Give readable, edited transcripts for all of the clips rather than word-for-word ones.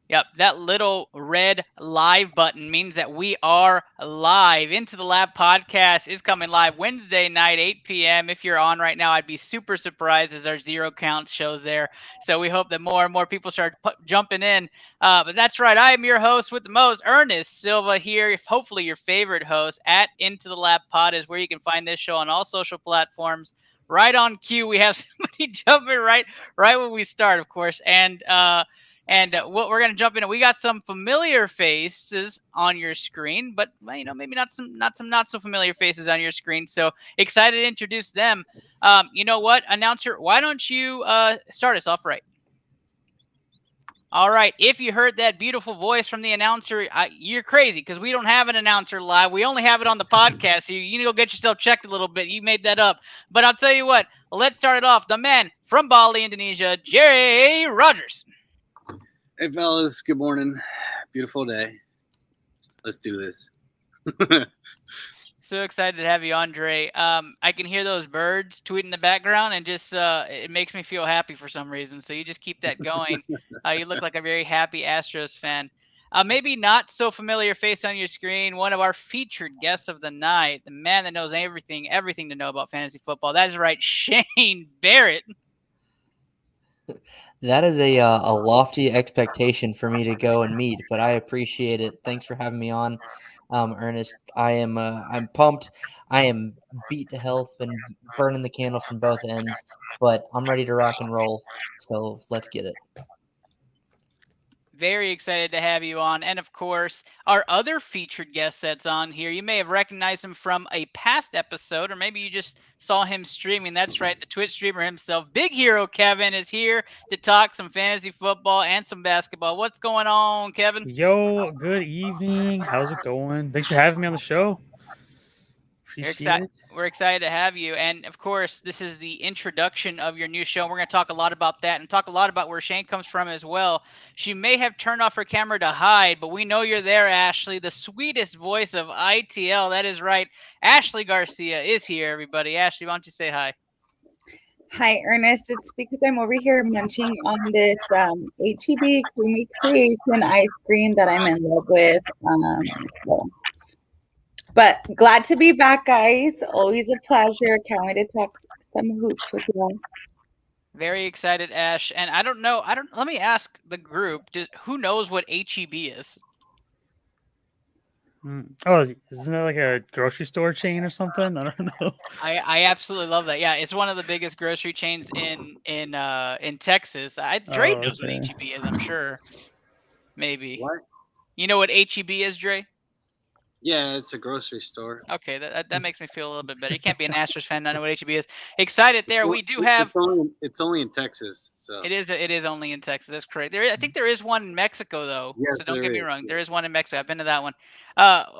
Yep, that little red live button means that we are live. Into the Lab podcast is coming live Wednesday night, 8 p.m. If you're on right now, I'd be super surprised as our zero count shows there. So we hope that more and more people start jumping in. But that's right, I am your host with the most, Ernest Silva here. Hopefully your favorite host at Into the Lab Pod is where you can find this show on all social platforms. Right on cue, we have somebody jumping right when we start, of course. And what we're gonna jump into, we got some familiar faces on your screen, but maybe not some not so familiar faces on your screen. So excited to introduce them. You know what, announcer? Why don't you start us off right? All right. If you heard that beautiful voice from the announcer, you're crazy because we don't have an announcer live. We only have it on the podcast. So you need to go get yourself checked a little bit. You made that up. But I'll tell you what. Let's start it off. The man from Bali, Indonesia, Jerry Rogers. Hey, fellas. Good morning. Beautiful day. Let's do this. So excited to have you, Andre. I can hear those birds tweeting in the background, and just it makes me feel happy for some reason. So you just keep that going. You look like a very happy Astros fan. Maybe not so familiar face on your screen. One of our featured guests of the night, the man that knows everything to know about fantasy football. That is right, Shane Barrett. That is a lofty expectation for me to go and meet, but I appreciate it. Thanks for having me on, Ernest. I'm pumped. I am beat to hell and burning the candle from both ends, but I'm ready to rock and roll. So let's get it. Very excited to have you on. And of course, our other featured guest that's on here, you may have recognized him from a past episode, or maybe you just saw him streaming. That's right, the Twitch streamer himself, Big Hero Kevin, is here to talk some fantasy football and some basketball. What's going on, Kevin? Yo, good evening. How's it going? Thanks for having me on the show. Appreciate it. We're excited to have you. And of course, this is the introduction of your new show. We're going to talk a lot about that and talk a lot about where Shane comes from as well. She may have turned off her camera to hide, but we know you're there, Ashley, the sweetest voice of ITL. That is right. Ashley Garcia is here, everybody. Ashley, why don't you say hi? Hi, Ernest. It's because I'm over here munching on this HEB creamy creation ice cream that I'm in love with. But glad to be back, guys. Always a pleasure. Can't wait to talk some hoops with you all. Very excited, Ash. And I don't know. Let me ask the group. Who knows what HEB is? Oh, isn't that like a grocery store chain or something? I don't know. I absolutely love that. Yeah, it's one of the biggest grocery chains in Texas. Dre knows what HEB is, I'm sure. Maybe. What? You know what HEB is, Dre? Yeah, it's a grocery store. Okay, that makes me feel a little bit better. You can't be an Astros fan, not know what HEB is. Excited there. We do have. It's only in Texas, so It is only in Texas. That's correct. I think there is one in Mexico though. Yes, So don't get me wrong. is. There is one in Mexico. I've been to that one.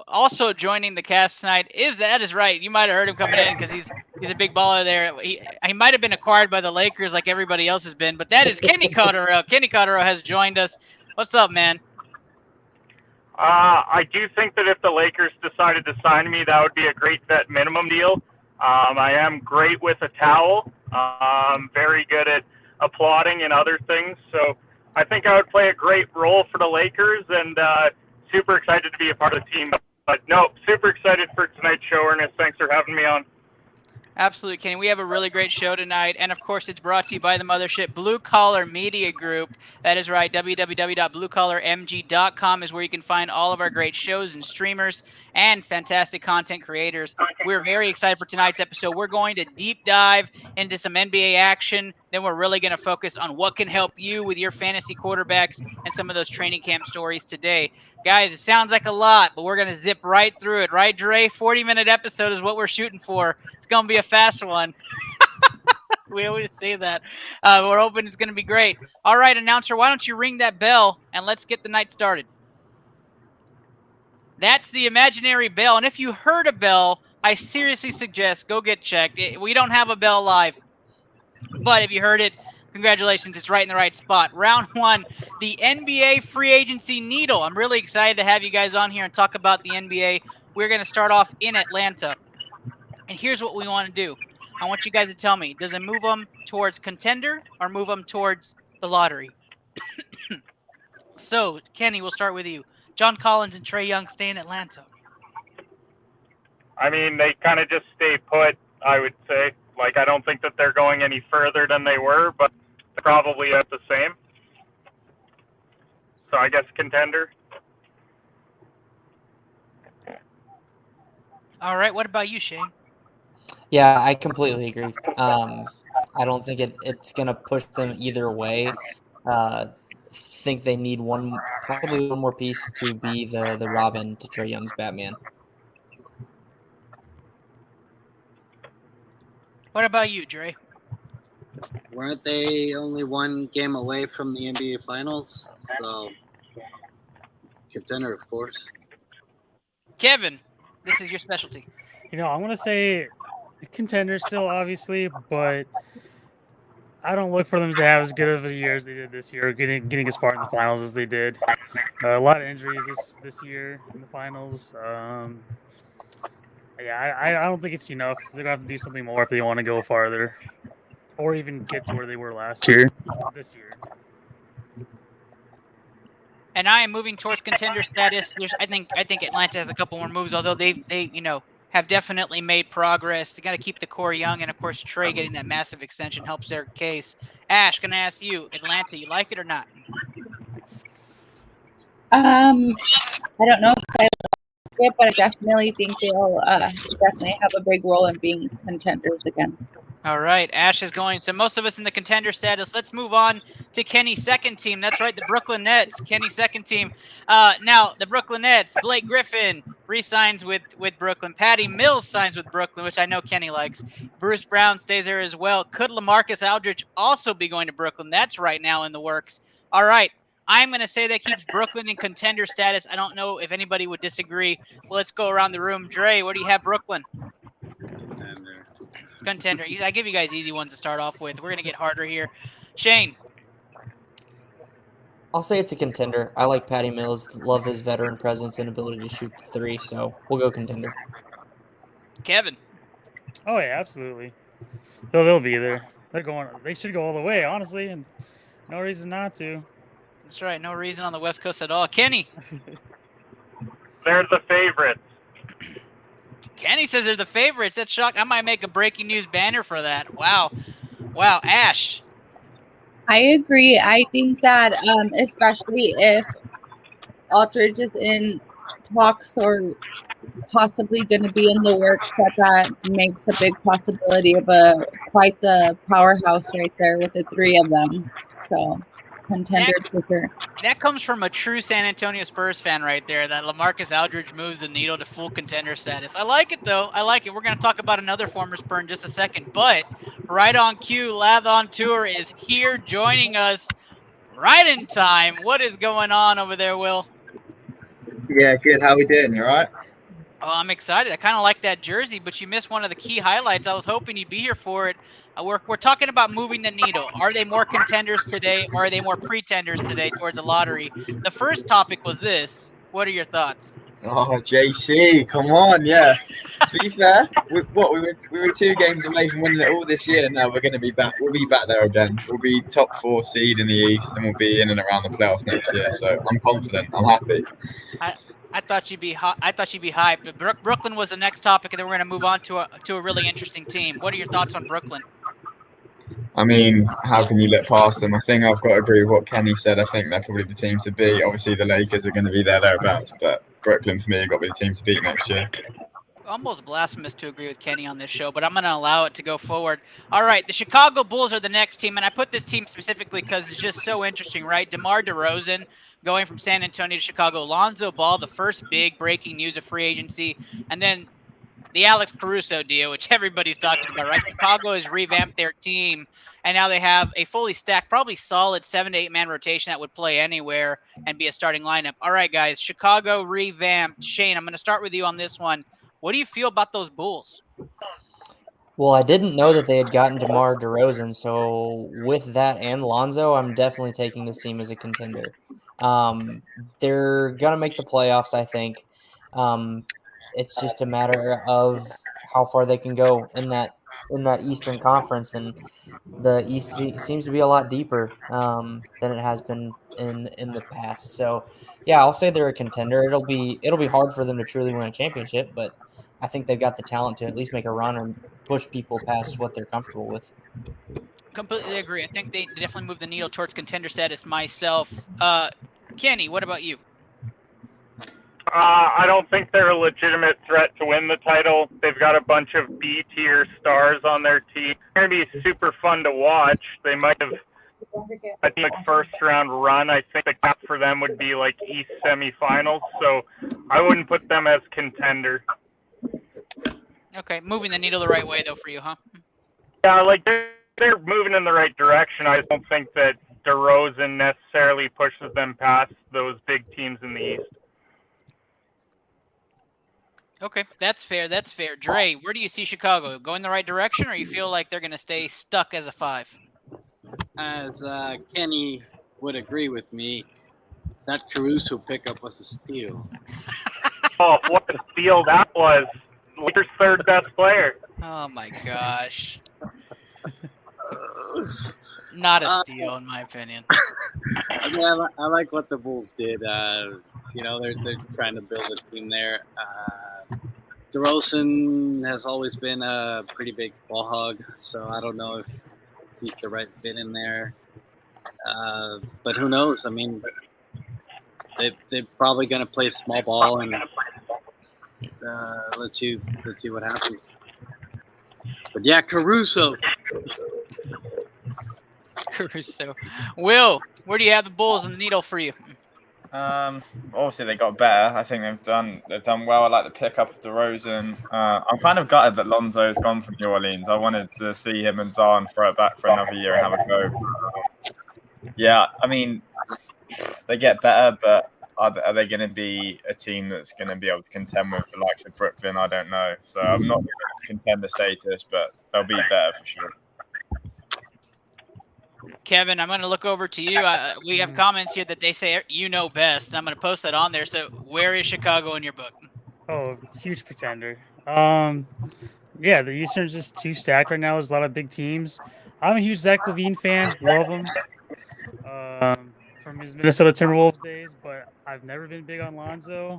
Also joining the cast tonight that is right. You might have heard him coming in because he's a big baller there. He might have been acquired by the Lakers like everybody else has been, but that is Kenny Cotterill. Kenny Cotterill has joined us. What's up, man? I do think that if the Lakers decided to sign me, that would be a great vet minimum deal. I am great with a towel. Very good at applauding and other things. So I think I would play a great role for the Lakers, and super excited to be a part of the team. But no, super excited for tonight's show, Ernest. Thanks for having me on. Absolutely, Kenny. We have a really great show tonight. And, of course, it's brought to you by the mothership, Blue Collar Media Group. That is right. www.bluecollarmg.com is where you can find all of our great shows and streamers and fantastic content creators. We're very excited for tonight's episode. We're going to deep dive into some NBA action. Then we're really going to focus on what can help you with your fantasy quarterbacks and some of those training camp stories today. Guys, it sounds like a lot, but we're going to zip right through it. Right, Dre? 40-minute episode is what we're shooting for. It's going to be a fast one. We always say that. We're hoping it's going to be great. All right, announcer, why don't you ring that bell, and let's get the night started. That's the imaginary bell. And if you heard a bell, I seriously suggest go get checked. We don't have a bell live. But if you heard it, congratulations. It's right in the right spot. Round one, the NBA free agency needle. I'm really excited to have you guys on here and talk about the NBA. We're going to start off in Atlanta. And here's what we want to do. I want you guys to tell me, does it move them towards contender or move them towards the lottery? So, Kenny, we'll start with you. John Collins and Trae Young stay in Atlanta. I mean, they kind of just stay put, I would say. Like, I don't think that they're going any further than they were, but they're probably at the same. So I guess contender. All right. What about you, Shane? Yeah, I completely agree. I don't think it's going to push them either way. Think they need probably one more piece to be the Robin to Trae Young's Batman. What about you, Dre? Weren't they only one game away from the NBA Finals? So, contender, of course. Kevin, this is your specialty. I'm going to say contender still, obviously, but I don't look for them to have as good of a year as they did this year, getting as far in the finals as they did. A lot of injuries this year in the finals. I don't think it's enough. They're going to have to do something more if they want to go farther or even get to where they were this year. And I am moving towards contender status. I think Atlanta has a couple more moves, although they have definitely made progress. They got to keep the core young, and of course Trae getting that massive extension helps their case. Ash, gonna ask you, Atlanta, you like it or not? I don't know if I like it, but I definitely think they'll definitely have a big role in being contenders again. All right, Ash is going. So most of us in the contender status. Let's move on to Kenny's second team. That's right, the Brooklyn Nets. Kenny's second team. Now, the Brooklyn Nets, Blake Griffin re-signs with Brooklyn. Patty Mills signs with Brooklyn, which I know Kenny likes. Bruce Brown stays there as well. Could LaMarcus Aldridge also be going to Brooklyn? That's right now in the works. All right, I'm going to say that keeps Brooklyn in contender status. I don't know if anybody would disagree. Well, let's go around the room. Dre, what do you have Brooklyn? Contender. I give you guys easy ones to start off with. We're going to get harder here. Shane. I'll say it's a contender. I like Patty Mills. Love his veteran presence and ability to shoot the three, so we'll go contender. Kevin. Oh, yeah, absolutely. They'll be there. They should go all the way, honestly, and no reason not to. That's right. No reason on the West Coast at all. Kenny. They're the favorites. Kenny says they're the favorites. That's shock. I might make a breaking news banner for that. Wow. Ash. I agree. I think that especially if Aldridge is in talks or possibly going to be in the works, that makes a big possibility of quite the powerhouse right there with the three of them. So contenders for sure. That comes from a true San Antonio Spurs fan right there, that LaMarcus Aldridge moves the needle to full contender status. I like it, though. I like it. We're going to talk about another former Spur in just a second. But right on cue, Lav on Tour is here joining us right in time. What is going on over there, Will? Yeah, good. How we doing? You all right? Oh, I'm excited. I kind of like that jersey, but you missed one of the key highlights. I was hoping you'd be here for it. We're talking about moving the needle. Are they more contenders today, or are they more pretenders today towards a lottery? The first topic was this. What are your thoughts? Oh, JC, come on, yeah. To be fair, we were 2 games away from winning it all this year. Now we're going to be back. We'll be back there again. We'll be top 4 seed in the East, and we'll be in and around the playoffs next year. So I'm confident. I'm happy. I thought you'd be hyped. But Brooklyn was the next topic, and then we're going to move on to a really interesting team. What are your thoughts on Brooklyn? I mean, how can you look past them? I think I've got to agree with what Kenny said. I think they're probably the team to beat. Obviously, the Lakers are going to be thereabouts, but Brooklyn, for me, have got to be the team to beat next year. Almost blasphemous to agree with Kenny on this show, but I'm going to allow it to go forward. All right, the Chicago Bulls are the next team, and I put this team specifically because it's just so interesting, right? DeMar DeRozan going from San Antonio to Chicago. Lonzo Ball, the first big breaking news of free agency, and then the Alex Caruso deal, which everybody's talking about, right? Chicago has revamped their team, and now they have a fully stacked, probably solid 7 to 8 man rotation that would play anywhere and be a starting lineup. All right, guys, Chicago revamped. Shane, I'm going to start with you on this one. What do you feel about those Bulls? Well, I didn't know that they had gotten DeMar DeRozan, so with that and Lonzo, I'm definitely taking this team as a contender. They're going to make the playoffs, I think. It's just a matter of how far they can go in that Eastern Conference, and the East seems to be a lot deeper than it has been in the past. So, yeah, I'll say they're a contender. It'll be hard for them to truly win a championship, but I think they've got the talent to at least make a run and push people past what they're comfortable with. Completely agree. I think they definitely move the needle towards contender status myself. Kenny, what about you? I don't think they're a legitimate threat to win the title. They've got a bunch of B-tier stars on their team. It's going to be super fun to watch. They might have a first-round run. I think the cap for them would be like East semifinals, so I wouldn't put them as contender. Okay, moving the needle the right way, though, for you, huh? Yeah, like they're moving in the right direction. I don't think that DeRozan necessarily pushes them past those big teams in the East. Okay, that's fair. That's fair. Dre, where do you see Chicago? Going the right direction, or you feel like they're going to stay stuck as a 5? As Kenny would agree with me, that Caruso pickup was a steal. Oh, what a steal that was. Lakers' third best player. Oh, my gosh. Not a steal, in my opinion. I mean, I like what the Bulls did. They're trying to build a team there. DeRozan has always been a pretty big ball hog, so I don't know if he's the right fit in there. But who knows? I mean, they're probably going to play small ball and let's see what happens. But yeah, Caruso. Will, where do you have the Bulls and the needle for you? Obviously they got better. I think they've done well. I like the pickup of DeRozan. I'm kind of gutted that Lonzo's gone from New Orleans. I wanted to see him and Zion throw it back for another year and have a go. Yeah, I mean, they get better, but are they going to be a team that's going to be able to contend with the likes of Brooklyn? I don't know. So I'm not going to contend the status, but they'll be better for sure. Kevin, I'm going to look over to you. We have comments here that they say you know best. I'm going to post that on there. So where is Chicago in your book? Oh, huge pretender. Yeah, the Eastern's just too stacked right now. There's a lot of big teams. I'm a huge Zach LaVine fan. Love him. From his Minnesota Timberwolves days, but I've never been big on Lonzo.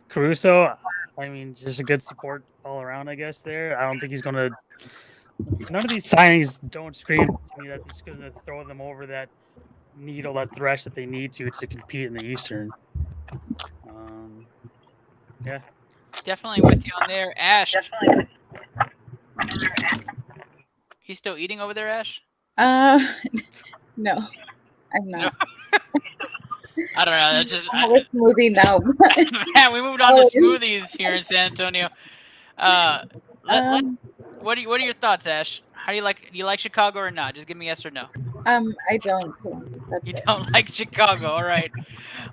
Caruso, I mean, just a good support all around, I guess, there. I don't think he's going to – none of these signings don't scream to me that he's going to throw them over that needle, that thresh that they need to compete in the Eastern. Yeah. Definitely with you on there. Ash. You still eating over there, Ash? No, I'm not. I don't know. That's just I have a smoothie now. Man, we moved on to smoothies here in San Antonio. What are your thoughts, Ash? How do you like? Do you like Chicago or not? Just give me yes or no. I don't. You don't like Chicago. All right.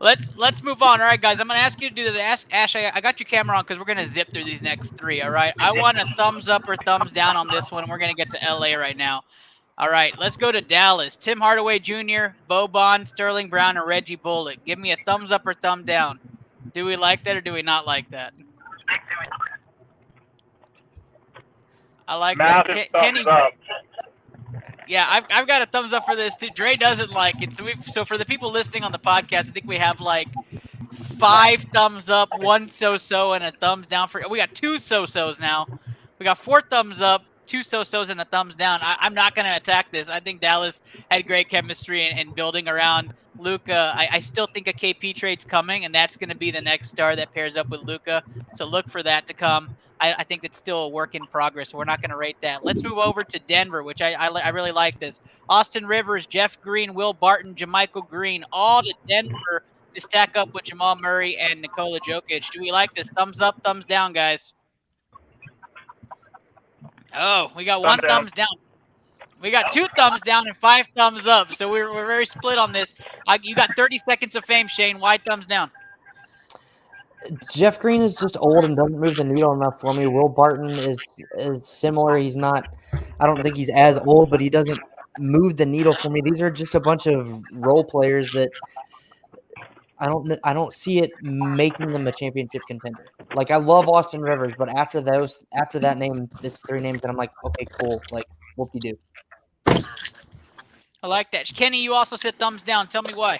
Let's move on. All right, guys. I'm gonna ask you to do this. Ash, I got your camera on because we're gonna zip through these next 3. All right. I want a thumbs up or thumbs down on this one. We're gonna get to LA right now. All right. Let's go to Dallas. Tim Hardaway Jr., Boban, Sterling Brown, and Reggie Bullock. Give me a thumbs up or thumb down. Do we like that or do we not like that? I like that. Kenny's up. Yeah, I've got a thumbs up for this too. Dre doesn't like it, so for the people listening on the podcast, I think we have like 5 thumbs up, 1 so-so, and a thumbs down for. We got 2 so-sos now. We got 4 thumbs up, 2 so-sos, and a thumbs down. I'm not going to attack this. I think Dallas had great chemistry and building around Luka. I still think a KP trade's coming, and that's going to be the next star that pairs up with Luka. So look for that to come. I think it's still a work in progress. We're not going to rate that. Let's move over to Denver, which I really like this. Austin Rivers, Jeff Green, Will Barton, JaMychal Green, all to Denver to stack up with Jamal Murray and Nikola Jokic. Do we like this? Thumbs up, thumbs down, guys. Oh, we got 1 thumbs down. We got 2 thumbs down and 5 thumbs up. So we're very split on this. You got 30 seconds of fame, Shane. Why thumbs down? Jeff Green is just old and doesn't move the needle enough for me. Will Barton is similar. He's not – I don't think he's as old, but he doesn't move the needle for me. These are just a bunch of role players that don't see it making them a championship contender. Like I love Austin Rivers, but after that name, it's 3 names that I'm like, okay, cool. Like whoop-de-doo. I like that. Kenny, you also said thumbs down. Tell me why.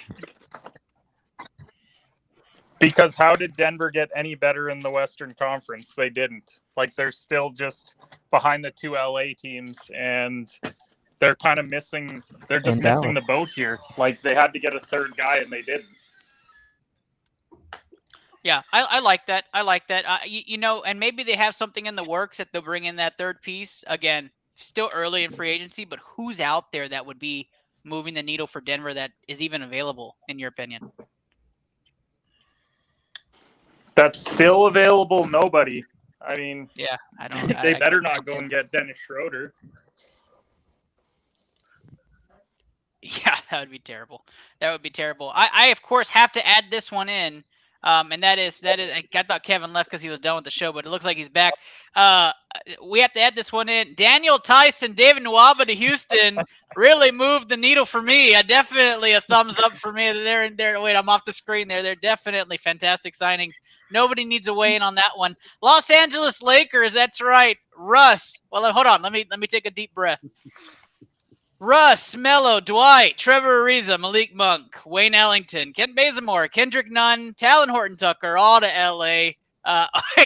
Because how did Denver get any better in the Western Conference? They didn't. Like they're still just behind the 2 LA teams, and they're kind of missing. They're just missing the boat here. Like they had to get a third guy, and they didn't. Yeah, I like that. I like that. And maybe they have something in the works that they'll bring in that third piece. Again, still early in free agency, but who's out there that would be moving the needle for Denver that is even available, in your opinion? That's still available. Nobody. I mean, yeah, I don't. They better not go and get Dennis Schroeder. Yeah, that would be terrible. That would be terrible. I of course have to add this one in. And that is I thought Kevin left because he was done with the show, but it looks like he's back. We have to add this one in. Daniel Theis and David Nwaba to Houston really moved the needle for me. Definitely a thumbs up for me. Wait, I'm off the screen there. They're definitely fantastic signings. Nobody needs a weigh in on that one. Los Angeles Lakers, that's right. Russ. Well, hold on. Let me take a deep breath. Russ, Melo, Dwight, Trevor Ariza, Malik Monk, Wayne Ellington, Kent Bazemore, Kendrick Nunn, Talon Horton-Tucker, all to L.A.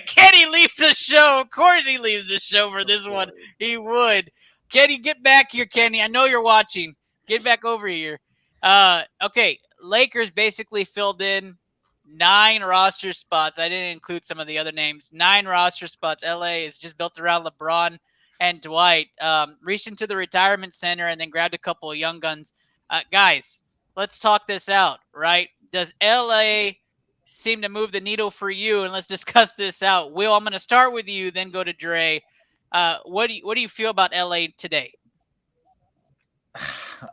Kenny leaves the show. Of course he leaves the show for this one. He would. Kenny, get back here, Kenny. I know you're watching. Get back over here. Okay, Lakers basically filled in 9 roster spots. I didn't include some of the other names. 9 roster spots. L.A. is just built around LeBron and Dwight, reached into the retirement center and then grabbed a couple of young guns. Guys, let's talk this out, right? Does LA seem to move the needle for you? And let's discuss this out. Will, I'm going to start with you, then go to Dre. What do you feel about LA today?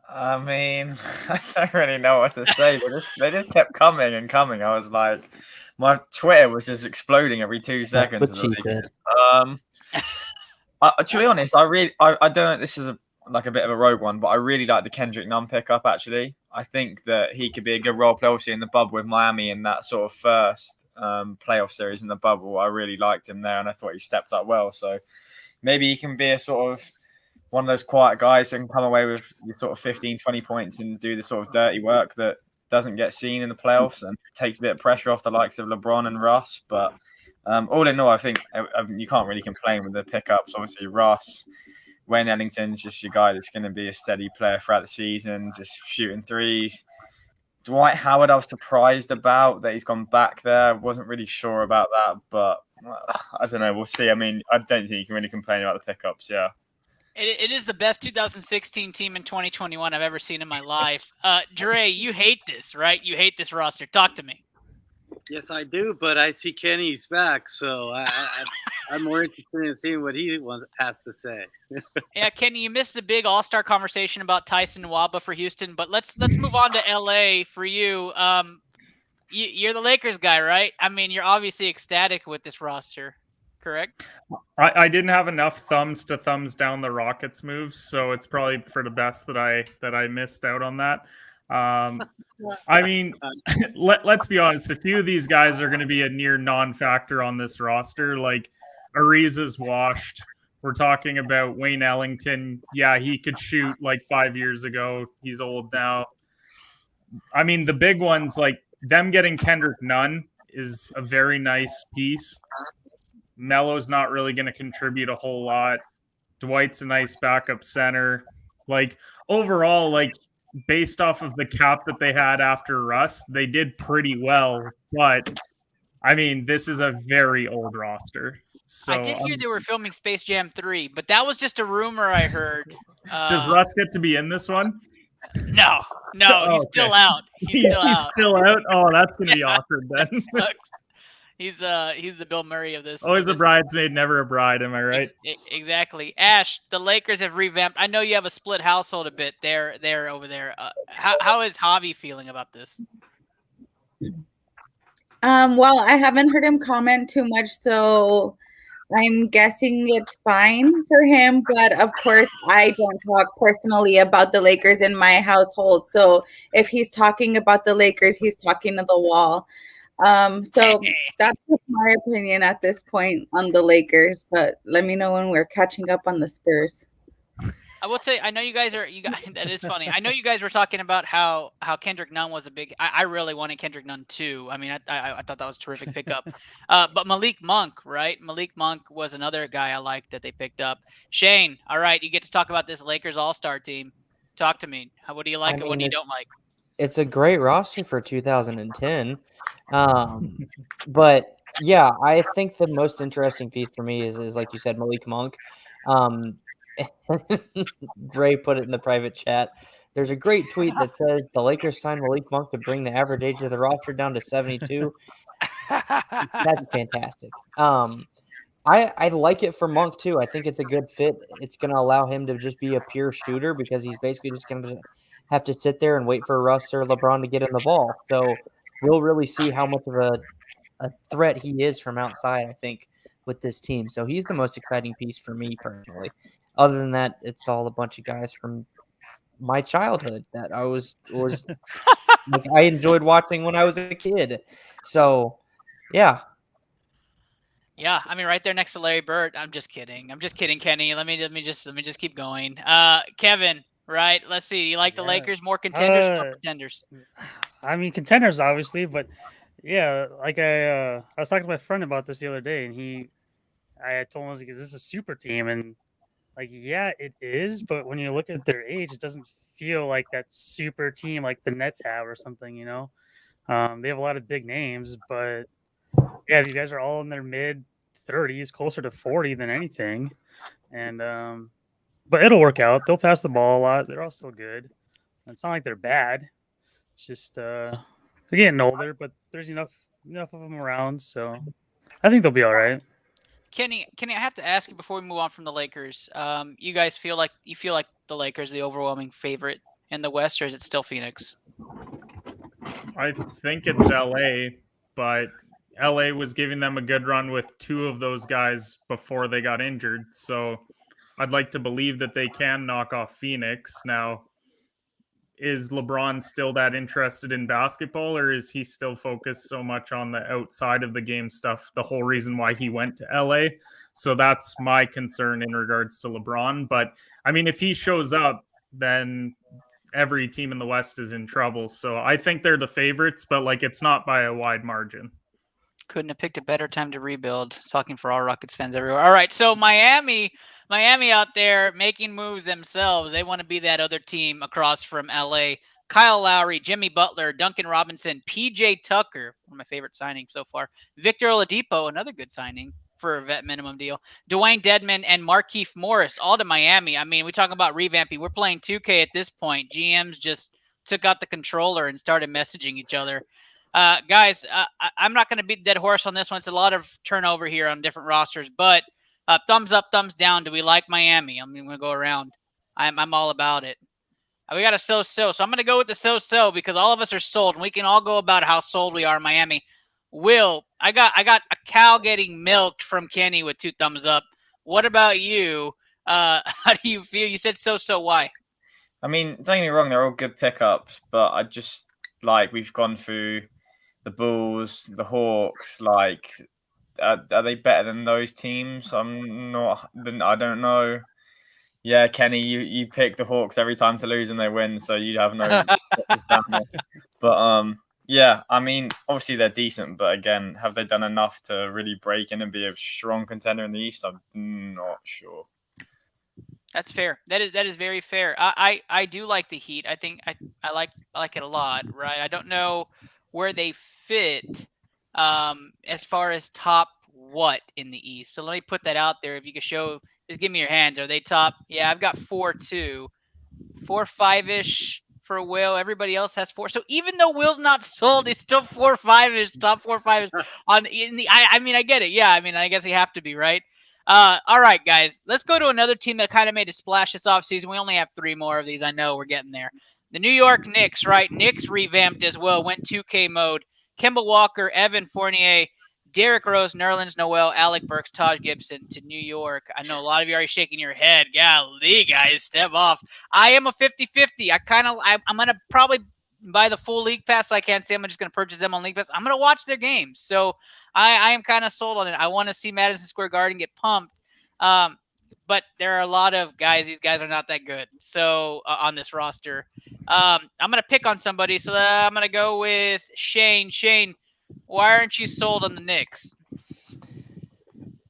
I mean, I don't really know what to say. They just kept coming and coming. I was like, my Twitter was just exploding every 2 seconds. But she said. To be honest, I don't know. This is a bit of a rogue one, but I really like the Kendrick Nunn pickup. Actually, I think that he could be a good role player. Obviously, in the bubble with Miami in that sort of first playoff series in the bubble, I really liked him there, and I thought he stepped up well. So maybe he can be a sort of one of those quiet guys and come away with your sort of 15, 20 points and do the sort of dirty work that doesn't get seen in the playoffs and takes a bit of pressure off the likes of LeBron and Russ, but. All in all, I think you can't really complain with the pickups. Obviously, Russ, Wayne Ellington's just your guy that's going to be a steady player throughout the season, just shooting threes. Dwight Howard, I was surprised about that he's gone back there. Wasn't really sure about that, but I don't know. We'll see. I mean, I don't think you can really complain about the pickups. Yeah. It is the best 2016 team in 2021 I've ever seen in my life. Dre, you hate this, right? You hate this roster. Talk to me. Yes, I do, but I see Kenny's back, so I'm more interested in seeing what he has to say. Yeah, Kenny, you missed the big all-star conversation about Tyson Nwaba for Houston, but let's move on to LA for you. You're the Lakers guy, right? I mean, you're obviously ecstatic with this roster, correct? I didn't have enough thumbs to thumbs down the Rockets moves, so it's probably for the best that I missed out on that. I mean, let's be honest. A few of these guys are going to be a near non-factor on this roster. Like Ariza's washed. We're talking about Wayne Ellington. Yeah, he could shoot like 5 years ago. He's old now. I mean, the big ones, like them getting Kendrick Nunn is a very nice piece. Melo's not really going to contribute a whole lot. Dwight's a nice backup center. Like overall, like based off of the cap that they had after Russ, they did pretty well. But I mean, this is a very old roster. So I did hear they were filming Space Jam 3, but that was just a rumor I heard. Does Russ get to be in this one? No, he's still out. He's still out. Oh, that's gonna be awkward then. He's the Bill Murray of this. Always a bridesmaid, never a bride. Am I right? Exactly. Ash, the Lakers have revamped. I know you have a split household a bit there over there. How is Javi feeling about this? Well, I haven't heard him comment too much, so I'm guessing it's fine for him, but of course, I don't talk personally about the Lakers in my household. So if he's talking about the Lakers, he's talking to the wall. So that's just my opinion at this point on the Lakers. But let me know when we're catching up on the Spurs. I will tell you, I know you guys that is funny. I know you guys were talking about how Kendrick Nunn was a big, I really wanted Kendrick Nunn too. I mean, I thought that was a terrific pickup. But Malik Monk, right? Malik Monk was another guy I liked that they picked up. Shane, all right, you get to talk about this Lakers All-Star team. Talk to me. What do you like and what do you don't like? It's a great roster for 2010. But yeah, I think the most interesting piece for me is like you said, Malik Monk. Ray put it in the private chat. There's a great tweet that says the Lakers signed Malik Monk to bring the average age of the roster down to 72. That's fantastic. I like it for Monk too. I think it's a good fit. It's going to allow him to just be a pure shooter because he's basically just going to have to sit there and wait for Russ or LeBron to get in the ball. So we'll really see how much of a threat he is from outside, I think, with this team. So he's the most exciting piece for me personally. Other than that, it's all a bunch of guys from my childhood that I was like I enjoyed watching when I was a kid. So, yeah. Yeah, I mean, right there next to Larry Bird. I'm just kidding, Kenny. Let me just keep going. Kevin, right? Let's see. You like the Lakers more contenders or more pretenders? I mean, contenders obviously, but yeah, like I was talking to my friend about this the other day, and I told him I was like, "Is this a super team?" And like, yeah, it is, but when you look at their age, it doesn't feel like that super team like the Nets have or something. You know, they have a lot of big names, but yeah, these guys are all in their mid 30s, closer to 40 than anything. And but it'll work out. They'll pass the ball a lot. They're all still good. It's not like they're bad. It's just they're getting older, but there's enough of them around, so I think they'll be all right. Kenny, I have to ask you before we move on from the Lakers. You guys feel like the Lakers are the overwhelming favorite in the West, or is it still Phoenix? I think it's LA, but LA was giving them a good run with two of those guys before they got injured. So I'd like to believe that they can knock off Phoenix. Now, is LeBron still that interested in basketball, or is he still focused so much on the outside of the game stuff, the whole reason why he went to LA? So that's my concern in regards to LeBron. But I mean, if he shows up, then every team in the West is in trouble. So I think they're the favorites, but like it's not by a wide margin. Couldn't have picked a better time to rebuild. Talking for all Rockets fans everywhere. All right, so Miami out there making moves themselves. They want to be that other team across from LA. Kyle Lowry, Jimmy Butler, Duncan Robinson, PJ Tucker, one of my favorite signings so far. Victor Oladipo, another good signing for a vet minimum deal. Dwayne Dedmon and Markieff Morris, all to Miami. I mean, we talk about revamping. We're playing 2K at this point. GMs just took out the controller and started messaging each other. Guys, I'm not going to beat the dead horse on this one. It's a lot of turnover here on different rosters, but thumbs up, thumbs down. Do we like Miami? I'm going to go around. I'm all about it. We got a so-so, so I'm going to go with the so-so because all of us are sold, and we can all go about how sold we are in Miami. Will, I got a cow getting milked from Kenny with 2 thumbs up. What about you? How do you feel? You said so-so. Why? I mean, don't get me wrong, they're all good pickups, but I just like we've gone through the Bulls, the Hawks, like are they better than those teams? I don't know. Yeah, Kenny, you pick the Hawks every time to lose and they win, so you have no but yeah, I mean, obviously they're decent, but again, have they done enough to really break in and be a strong contender in the East? I'm not sure. That's fair. That is very fair. I do like the Heat. I think I like it a lot, right? I don't know where they fit as far as top what in the East. So let me put that out there. If you could show, just give me your hands. Are they top? Yeah, I've got 4-2, 4-5-ish for Will. Everybody else has 4. So even though Will's not sold, he's still 4-5-ish, top 4-5-ish on in the. I mean, I get it. Yeah, I mean, I guess you have to be, right. All right, guys, let's go to another team that kind of made a splash this offseason. We only have 3 more of these. I know we're getting there. The New York Knicks, right? Knicks revamped as well, went 2K mode. Kemba Walker, Evan Fournier, Derrick Rose, Nerlens, Noel, Alec, Burks, Taj Gibson to New York. I know a lot of you are already shaking your head. Golly, guys, step off. I am a 50-50. I'm going to probably buy the full league pass, so I can't say I'm just going to purchase them on league pass. I'm going to watch their games. So I am kind of sold on it. I want to see Madison Square Garden get pumped. But there are a lot of guys. These guys are not that good. So on this roster, I'm going to pick on somebody. So I'm going to go with Shane. Shane, why aren't you sold on the Knicks?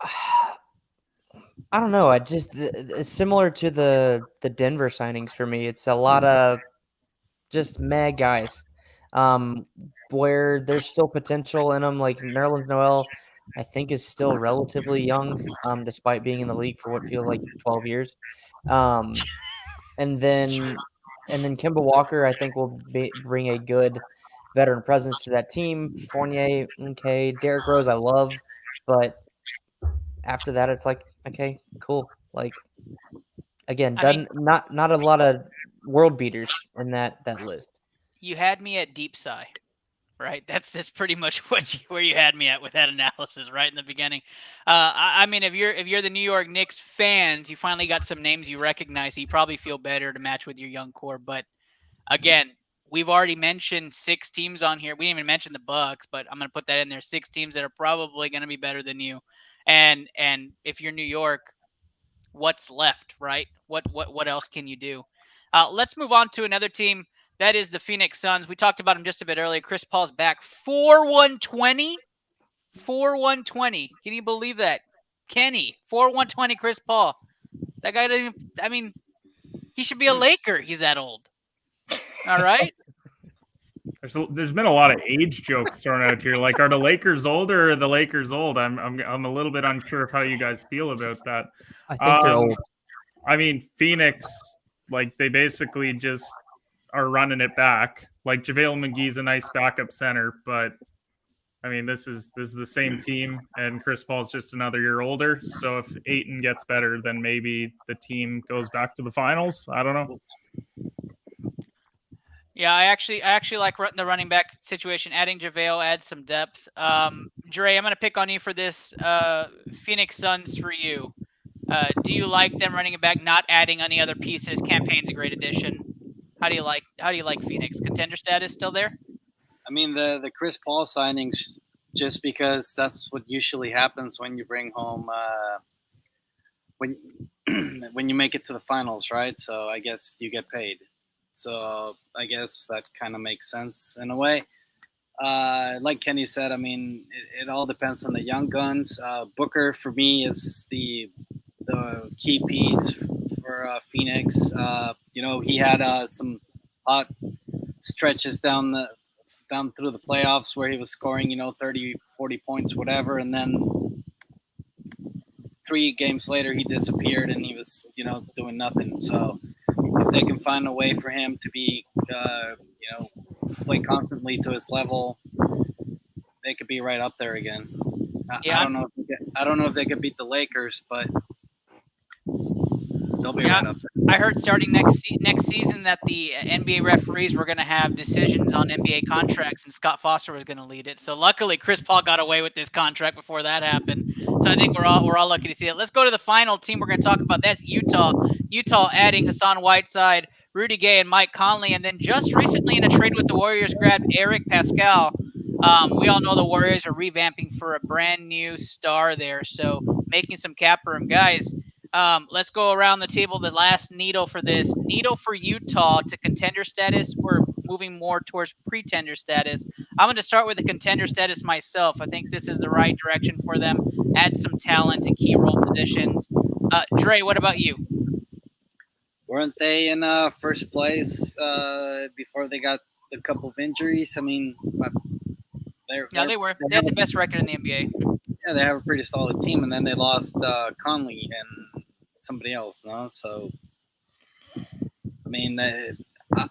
I don't know. It's similar to the Denver signings for me. It's a lot of just mad guys, where there's still potential in them. Like Nerlens Noel, I think is still relatively young, despite being in the league for what feels like 12 years. And then Kemba Walker, I think will bring a good veteran presence to that team. Fournier, okay. Derrick Rose, I love, but after that, it's like, okay, cool. Like, again, not a lot of world beaters in that list. You had me at deep sigh, right? That's pretty much where you had me at with that analysis right in the beginning. I mean, if you're the New York Knicks fans, you finally got some names you recognize, so you probably feel better to match with your young core. But again, we've already mentioned 6 teams on here. We didn't even mention the Bucks, but I'm going to put that in there. 6 teams that are probably going to be better than you. And if you're New York, what's left, right? What else can you do? Let's move on to another team. That is the Phoenix Suns. We talked about him just a bit earlier. Chris Paul's back. 4-1-20. 4-1-20. Can you believe that? Kenny, 4-1-20 Chris Paul. That guy doesn't even, I mean, he should be a Laker. He's that old. All right? There's been a lot of age jokes thrown out here. Like, are the Lakers older or are the Lakers old? I'm a little bit unsure of how you guys feel about that. I think they're old. I mean, Phoenix, like, they basically just are running it back. Like, JaVale McGee's a nice backup center, but I mean, this is the same team, and Chris Paul's just another year older. So if Ayton gets better, then maybe the team goes back to the finals. I don't know. Yeah, I actually like the running back situation. Adding JaVale adds some depth. Dre, I'm going to pick on you for this. Phoenix Suns for you. Do you like them running it back, not adding any other pieces? Campaign's a great addition. How do you like Phoenix? Contender status still there? I mean, the Chris Paul signings, just because that's what usually happens when you bring home when you make it to the finals, right? So I guess you get paid. So I guess that kind of makes sense in a way. Like Kenny said, I mean, it all depends on the young guns. Booker, for me, is the key piece for Phoenix. He had some hot stretches down through the playoffs where he was scoring, 30, 40 points, whatever. And then 3 games later, he disappeared and he was, doing nothing. So if they can find a way for him to be, play constantly to his level, they could be right up there again. I don't know if they could beat the Lakers, but they'll be right up there. I heard starting next season that the NBA referees were going to have decisions on NBA contracts, and Scott Foster was going to lead it. So luckily, Chris Paul got away with this contract before that happened. So I think we're all lucky to see it. Let's go to the final team we're going to talk about. That's Utah. Utah adding Hassan Whiteside, Rudy Gay, and Mike Conley, and then just recently in a trade with the Warriors, grabbed Eric Pascal. We all know the Warriors are revamping for a brand new star there, so making some cap room, guys. Let's go around the table. The last needle for this. Needle for Utah to contender status. We're moving more towards pretender status. I'm going to start with the contender status myself. I think this is the right direction for them. Add some talent and key role positions. Dre, what about you? Weren't they in first place before they got a couple of injuries? I mean, they were. They had the best record in the NBA. Yeah, they have a pretty solid team, and then they lost Conley and somebody else, no? So, I mean,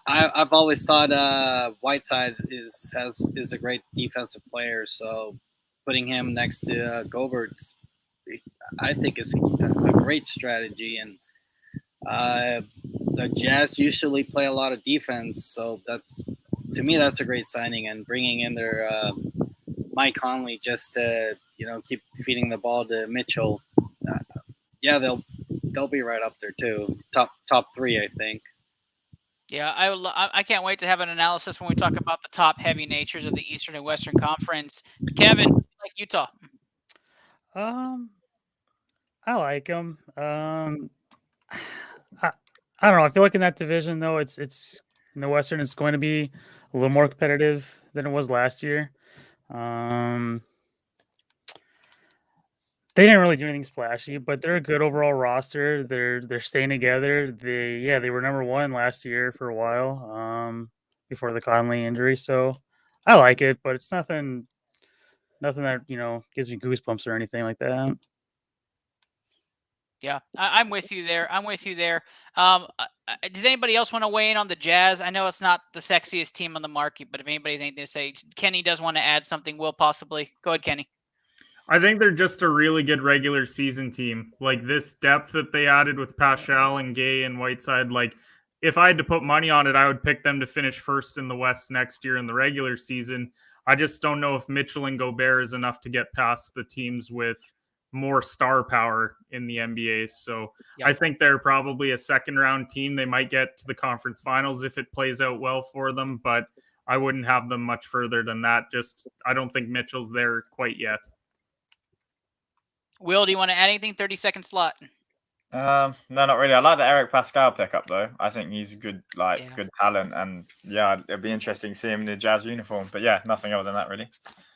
I've always thought Whiteside is a great defensive player. So, putting him next to Gobert, I think is a great strategy. And the Jazz usually play a lot of defense, so to me that's a great signing. And bringing in their Mike Conley just to keep feeding the ball to Mitchell. Yeah, they'll be right up there too. Top 3, I think. Yeah, I can't wait to have an analysis when we talk about the top heavy natures of the Eastern and Western Conference. Kevin, like Utah. I like them. I don't know. I feel like in that division though, it's in the Western, it's going to be a little more competitive than it was last year. They didn't really do anything splashy, but they're a good overall roster. They're staying together. They were number 1 last year for a while, before the Conley injury. So I like it, but it's nothing that gives me goosebumps or anything like that. Yeah, I'm with you there. Does anybody else want to weigh in on the Jazz? I know it's not the sexiest team on the market, but if anybody has anything to say, Kenny does want to add something. Will possibly go ahead, Kenny. I think they're just a really good regular season team. Like this depth that they added with Paschal and Gay and Whiteside. Like if I had to put money on it, I would pick them to finish first in the West next year in the regular season. I just don't know if Mitchell and Gobert is enough to get past the teams with more star power in the NBA. So Yeah. I think they're probably a second round team. They might get to the conference finals if it plays out well for them, but I wouldn't have them much further than that. I don't think Mitchell's there quite yet. Will, do you want to add anything? 30-second slot. No, not really. I like the Eric Pascal pickup though. I think he's good talent, and yeah, it'd be interesting to see him in the Jazz uniform. But yeah, nothing other than that really.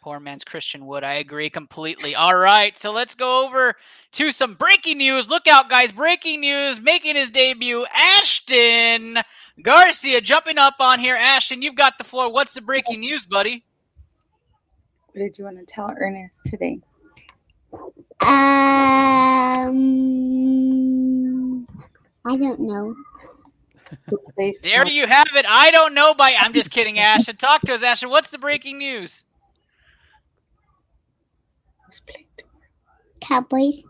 Poor man's Christian Wood. I agree completely. All right, so let's go over to some breaking news. Look out, guys. Breaking news, making his debut, Ashton Garcia jumping up on here. Ashton, you've got the floor. What's the breaking news, buddy? What did you want to tell Ernest today? I don't know. There you have it. I don't know. I'm just kidding, Ashton. Talk to us, Ashton. What's the breaking news? Cowboys.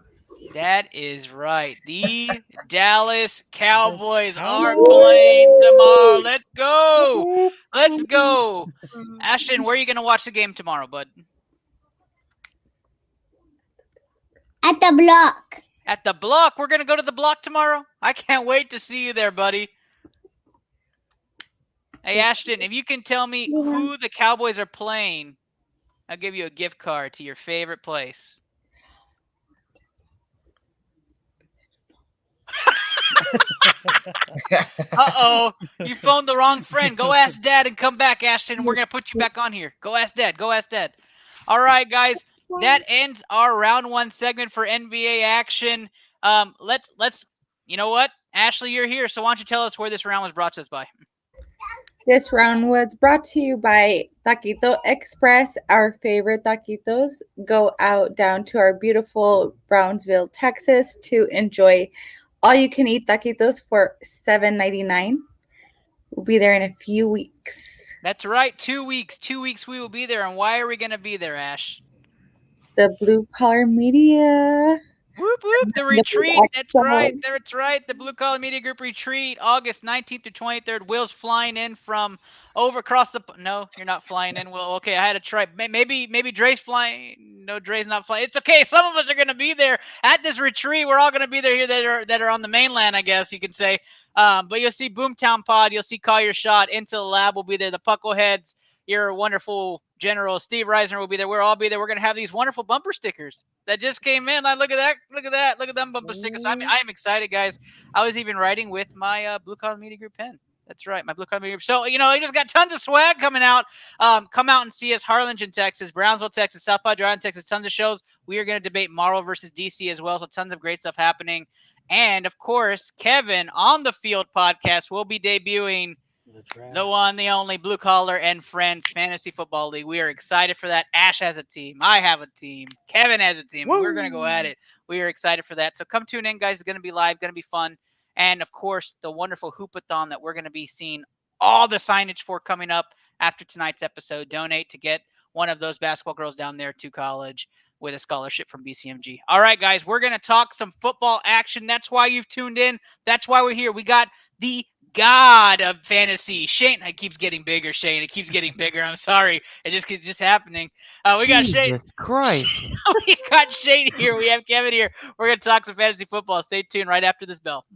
That is right. The Dallas Cowboys are playing tomorrow. Let's go. Let's go. Ashton, where are you going to watch the game tomorrow, bud? At the block. At the block. We're going to go to the block tomorrow. I can't wait to see you there, buddy. Hey, Ashton, if you can tell me who the Cowboys are playing, I'll give you a gift card to your favorite place. Uh-oh. You phoned the wrong friend. Go ask Dad and come back, Ashton. We're going to put you back on here. Go ask Dad. Go ask Dad. All right, guys. That ends our round 1 segment for NBA action. Let's you know what? Ashley, you're here, so why don't you tell us where this round was brought to us by? This round was brought to you by Taquito Express. Our favorite taquitos go out down to our beautiful Brownsville, Texas to enjoy all-you-can-eat taquitos for $7.99. We'll be there in a few weeks. That's right. 2 weeks. 2 weeks we will be there. And why are we going to be there, Ash? The Blue Collar Media. Whoop, whoop. The retreat. That's right. That's right. The Blue Collar Media Group retreat, August 19th through 23rd. Will's flying in from over across the... No, you're not flying in, Will. Okay, I had to try. Maybe Dre's flying. No, Dre's not flying. It's okay. Some of us are going to be there at this retreat. We're all going to be there here that are on the mainland, I guess you could say. But you'll see Boomtown Pod. You'll see Call Your Shot. Into the Lab will be there. The Puckleheads, your wonderful general Steve Reisner will be there. We'll all be there. We're going to have these wonderful bumper stickers that just came in. Look at that. Look at that. Look at them bumper stickers. I'm excited, guys. I was even writing with my Blue Collar Media Group pen. That's right, my Blue Collar Media Group. So, I just got tons of swag coming out. Come out and see us. Harlingen, Texas, Brownsville, Texas, South Padre Island, Texas. Tons of shows. We are going to debate Marvel versus DC as well. So tons of great stuff happening. And, of course, Kevin on the Field podcast will be debuting the one, the only Blue Collar and Friends Fantasy Football League. We are excited for that. Ash has a team. I have a team. Kevin has a team. We're going to go at it. We are excited for that. So come tune in, guys. It's going to be live. Going to be fun. And, of course, the wonderful Hoopathon that we're going to be seeing all the signage for coming up after tonight's episode. Donate to get one of those basketball girls down there to college with a scholarship from BCMG. All right, guys, we're going to talk some football action. That's why you've tuned in. That's why we're here. We got the god of fantasy. Shane, it keeps getting bigger, Shane. It keeps getting bigger. I'm sorry. It just keeps just happening. We got Shane. Jesus Christ. We got Shane here. We have Kevin here. We're going to talk some fantasy football. Stay tuned right after this bell.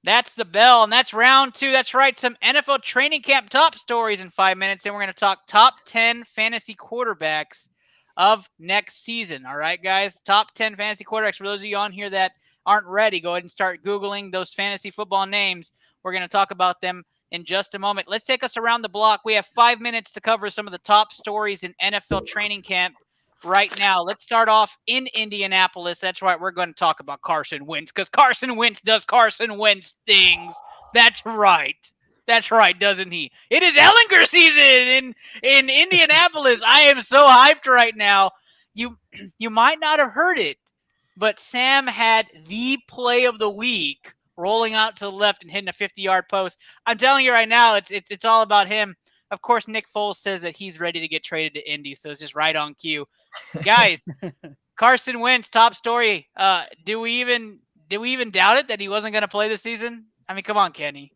That's the bell, and that's round 2. That's right, some NFL training camp top stories in 5 minutes, and we're going to talk top 10 fantasy quarterbacks of next season. All right, guys? Top 10 fantasy quarterbacks. For those of you on here that aren't ready, go ahead and start Googling those fantasy football names. We're going to talk about them in just a moment. Let's take us around the block. We have 5 minutes to cover some of the top stories in NFL training camp right now. Let's start off in Indianapolis. That's right. We're going to talk about Carson Wentz because Carson Wentz does Carson Wentz things. That's right. That's right, doesn't he? It is Ehlinger season in Indianapolis. I am so hyped right now. You might not have heard it, but Sam had the play of the week rolling out to the left and hitting a 50-yard post. I'm telling you right now, it's all about him. Of course, Nick Foles says that he's ready to get traded to Indy, so it's just right on cue. Guys, Carson Wentz, top story. Do we even doubt it that he wasn't going to play this season? I mean, come on, Kenny.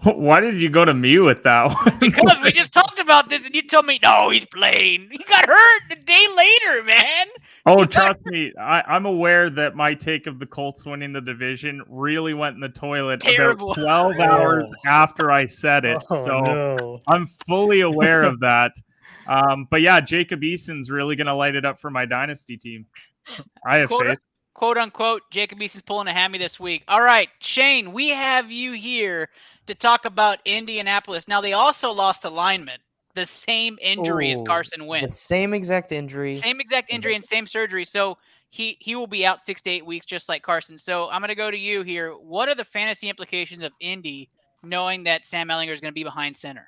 Why did you go to me with that one? Because we just talked about this, and you told me, no, he's playing. He got hurt a day later, man. Oh, trust me. I'm aware that my take of the Colts winning the division really went in the toilet Terrible. about 12 hours after I said it. No. I'm fully aware of that. But yeah, Jacob Eason's really going to light it up for my dynasty team. I have faith. Quote unquote, Jacob Eason's pulling a hammy this week. All right, Shane, we have you here to talk about Indianapolis. Now, they also lost a lineman. The same injury as Carson Wentz. The same exact injury. Same exact injury and same surgery. So he will be out 6 to 8 weeks, just like Carson. So I'm going to go to you here. What are the fantasy implications of Indy knowing that Sam Ehlinger is going to be behind center?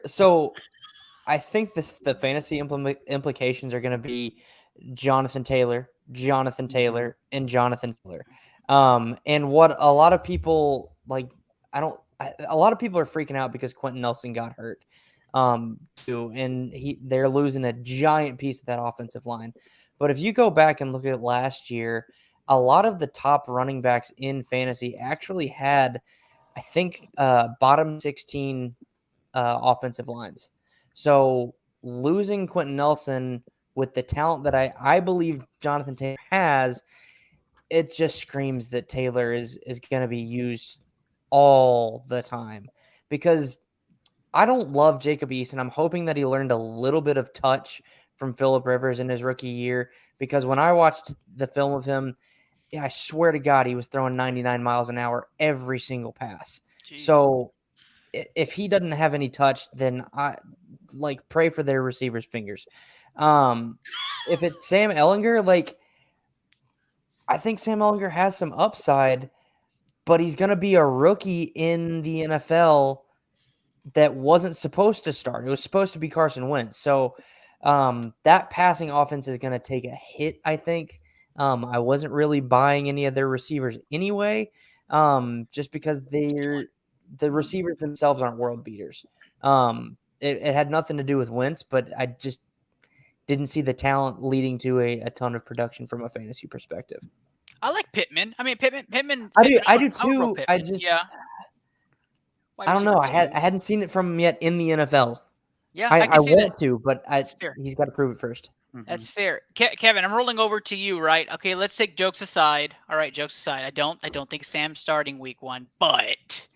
So I think the fantasy implications are going to be Jonathan Taylor, and Jonathan Taylor. And what a lot of people a lot of people are freaking out because Quentin Nelson got hurt. Too, and they're losing a giant piece of that offensive line. But if you go back and look at last year, a lot of the top running backs in fantasy actually had, I think, bottom 16 offensive lines. So losing Quentin Nelson with the talent that I believe Jonathan Taylor has, it just screams that Taylor is going to be used all the time. Because I don't love Jacob Eason. I'm hoping that he learned a little bit of touch from Phillip Rivers in his rookie year. Because when I watched the film of him, I swear to God, he was throwing 99 miles an hour every single pass. Jeez. So if he doesn't have any touch, then I pray for their receivers' fingers. If it's Sam Ehlinger, I think Sam Ehlinger has some upside, but he's going to be a rookie in the NFL that wasn't supposed to start. It was supposed to be Carson Wentz. So that passing offense is going to take a hit, I think. I wasn't really buying any of their receivers anyway, just because the receivers themselves aren't world beaters. It had nothing to do with Wentz, but I just didn't see the talent leading to a ton of production from a fantasy perspective. I like Pittman. I mean, Pittman. I do too. I don't know. I hadn't seen it from him yet in the NFL. Yeah, I want to, but he's got to prove it first. That's fair. Kevin, I'm rolling over to you, right? Okay, let's take jokes aside. All right, jokes aside. I don't think Sam's starting week 1, but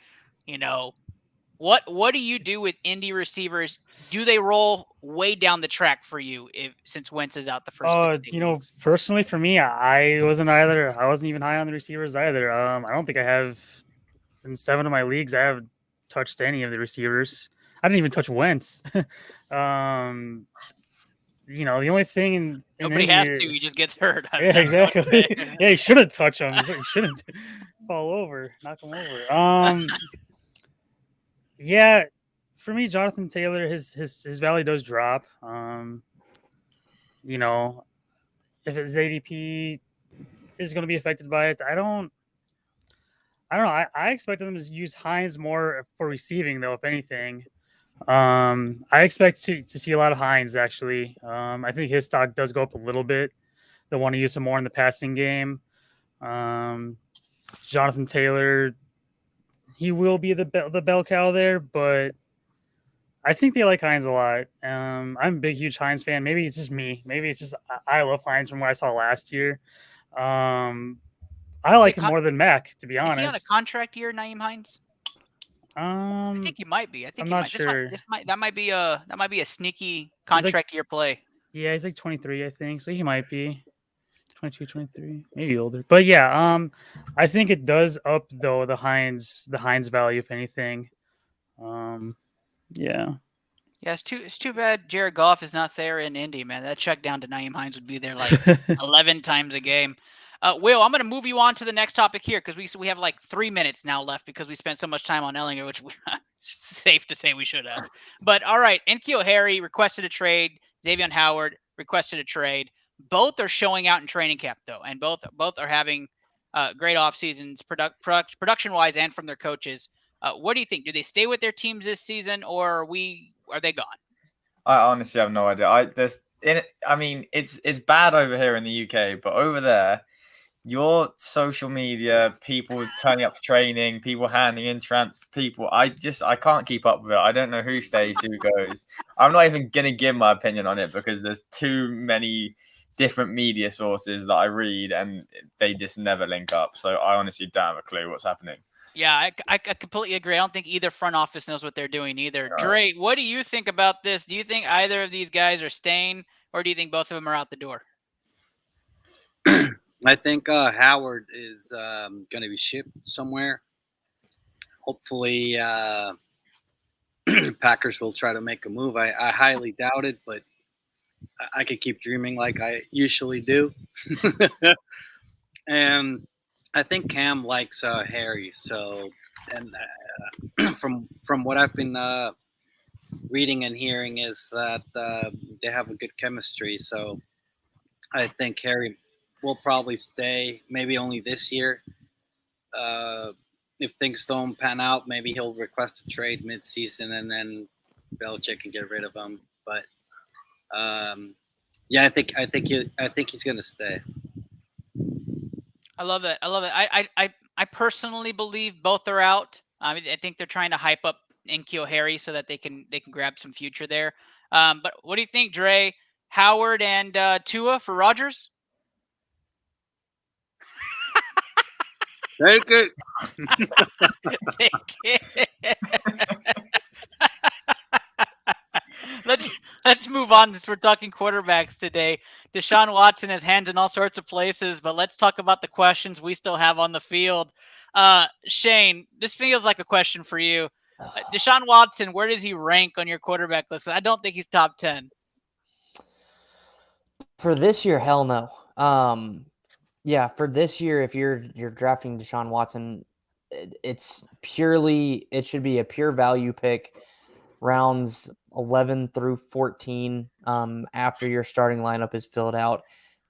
what do you do with Indy receivers? Do they roll way down the track for you since Wentz is out the first 6 weeks? Personally for me, I wasn't even high on the receivers either. I don't think I have in 7 of my leagues. I haven't touched any of the receivers. I didn't even touch Wentz. The only thing in nobody has to. He just gets hurt. Yeah, exactly. Yeah, he shouldn't touch him. He shouldn't fall over, knock him over. Yeah, for me, Jonathan Taylor, his value does drop. If his ADP is going to be affected by it, I don't know. I expected them to use Hines more for receiving, though, if anything. I expect to see a lot of Hines, actually. I think his stock does go up a little bit. They'll want to use him more in the passing game. Jonathan Taylor, he will be the bell cow there, but I think they like Hines a lot. I'm a big, huge Hines fan. Maybe it's just me. Maybe it's just I love Hines from what I saw last year. I like him more than Mac, to be honest. Is he on a contract year, Nyheim Hines? I think he might be. I think I'm he not might. sure. That might be a sneaky contract year play. Yeah, he's like 23, I think. So he might be 22, 23, maybe older. But yeah, I think it does up though the Hines value, if anything. Yeah. Yeah, it's too bad Jared Goff is not there in Indy, man. That check down to Nyheim Hines would be there like 11 times a game. Will, I'm going to move you on to the next topic here because we have like 3 minutes now left because we spent so much time on Ellinger, which safe to say we should have. But all right, N'Keal Harry requested a trade. Xavier Howard requested a trade. Both are showing out in training camp though, and both are having great off seasons, production wise, and from their coaches. What do you think? Do they stay with their teams this season, or are they gone? I honestly have no idea. It's bad over here in the UK, but over there, your social media, people turning up for training, people handing in transfer, I can't keep up with it. I don't know who stays, who goes. I'm not even gonna give my opinion on it because there's too many different media sources that I read, and they just never link up. So I honestly don't have a clue what's happening. Yeah, I completely agree. I don't think either front office knows what they're doing either. Dre, what do you think about this? Do you think either of these guys are staying, or do you think both of them are out the door? I think Howard is going to be shipped somewhere. Hopefully, Packers will try to make a move. I highly doubt it, but I could keep dreaming like I usually do. And I think Cam likes Harry. So, and from what I've been reading and hearing is that they have a good chemistry. So, I think Harry will probably stay. Maybe only this year. If things don't pan out, maybe he'll request a trade mid-season, and then Belichick can get rid of him. But yeah, I think he's going to stay. I love that. I personally believe both are out. I think they're trying to hype up N'Keal Harry so that they can grab some future there. But what do you think, Dre? Howard and Tua for Rodgers? Take it. Take it. Let's move on since we're talking quarterbacks today. Deshaun Watson has hands in all sorts of places, but let's talk about the questions we still have on the field. Shane, this feels like a question for you. Deshaun Watson, where does he rank on your quarterback list? I don't think he's top 10. For this year, hell no. Yeah, for this year, if you're drafting Deshaun Watson, it should be a pure value pick, rounds 11 through 14, after your starting lineup is filled out,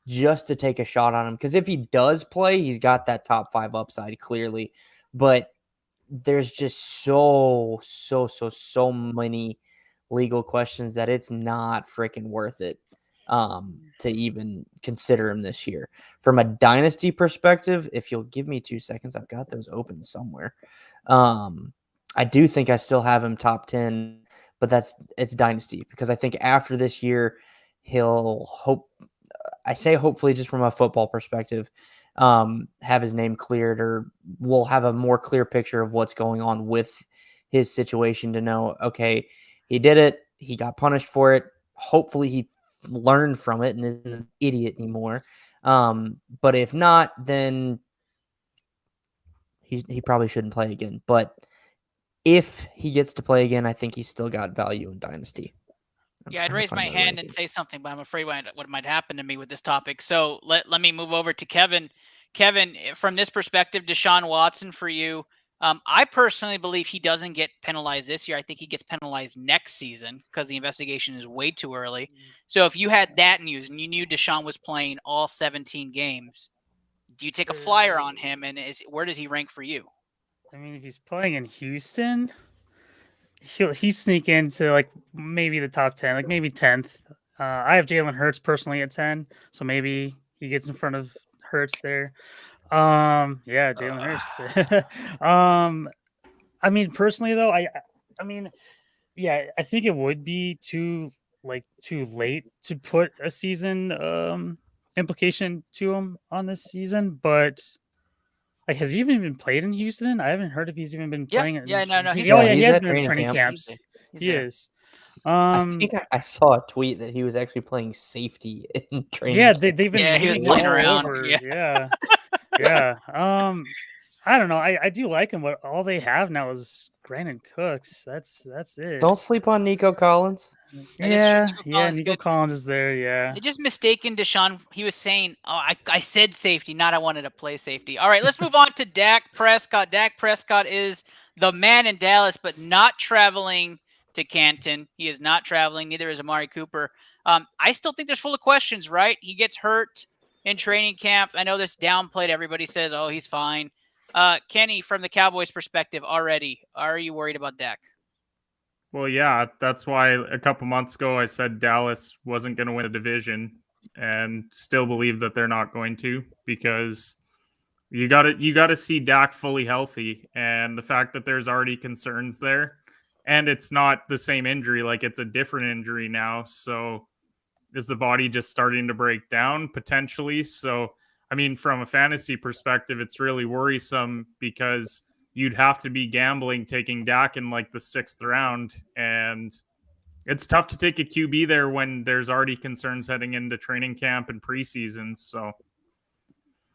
just to take a shot on him. Because if he does play, he's got that top 5 upside clearly, but there's just so many legal questions that it's not freaking worth it to even consider him this year. From a dynasty perspective, if you'll give me 2 seconds, I've got those open somewhere. I do think I still have him top 10, but it's dynasty, because I think after this year, hopefully just from a football perspective, have his name cleared, or we'll have a more clear picture of what's going on with his situation to know, okay, he did it. He got punished for it. Hopefully he learned from it and isn't an idiot anymore. But if not, then he probably shouldn't play again. But if he gets to play again, I think he's still got value in dynasty. Yeah, I'd raise my hand and say something, but I'm afraid what might happen to me with this topic. So let me move over to Kevin. Kevin, from this perspective, Deshaun Watson for you, I personally believe he doesn't get penalized this year. I think he gets penalized next season because the investigation is way too early. So if you had that news and you knew Deshaun was playing all 17 games, do you take a flyer on him, and where does he rank for you? I mean, if he's playing in Houston, he's sneak into like maybe the top 10, like maybe 10th. I have Jalen Hurts personally at 10, so maybe he gets in front of Hurts there. Yeah, Jalen Hurts. I mean, personally though, I mean, yeah, I think it would be too late to put a season implication to him on this season, but like, has he even been played in Houston? I haven't heard if he's even been playing it. No, he's Oh yeah, playing. he he's has at been in training training camp. camps. He's He there. is. I think I saw a tweet that he was actually playing safety in training. Yeah, camp. they've been he was moving playing all around. over. Yeah. Yeah. I don't know. I do like him, but all they have now is Brandon Cooks. That's it. Don't sleep on Nico Collins. Yeah, Collins Nico good. Collins is there. Yeah. They just mistaken Deshaun. He was saying, "Oh, I said safety, not I wanted to play safety." All right, let's move on to Dak Prescott. Dak Prescott is the man in Dallas, but not traveling to Canton. He is not traveling. Neither is Amari Cooper. I still think there's full of questions, right? He gets hurt in training camp. I know this downplayed. Everybody says, "Oh, he's fine." Kenny, from the Cowboys' perspective, already, are you worried about Dak? Well, yeah, that's why a couple months ago I said Dallas wasn't going to win a division, and still believe that they're not going to, because you got to see Dak fully healthy, and the fact that there's already concerns there, and it's not the same injury, like it's a different injury now. So is the body just starting to break down potentially? So I mean, from a fantasy perspective, it's really worrisome, because you'd have to be gambling taking Dak in like the 6th round. And it's tough to take a QB there when there's already concerns heading into training camp and preseason. So,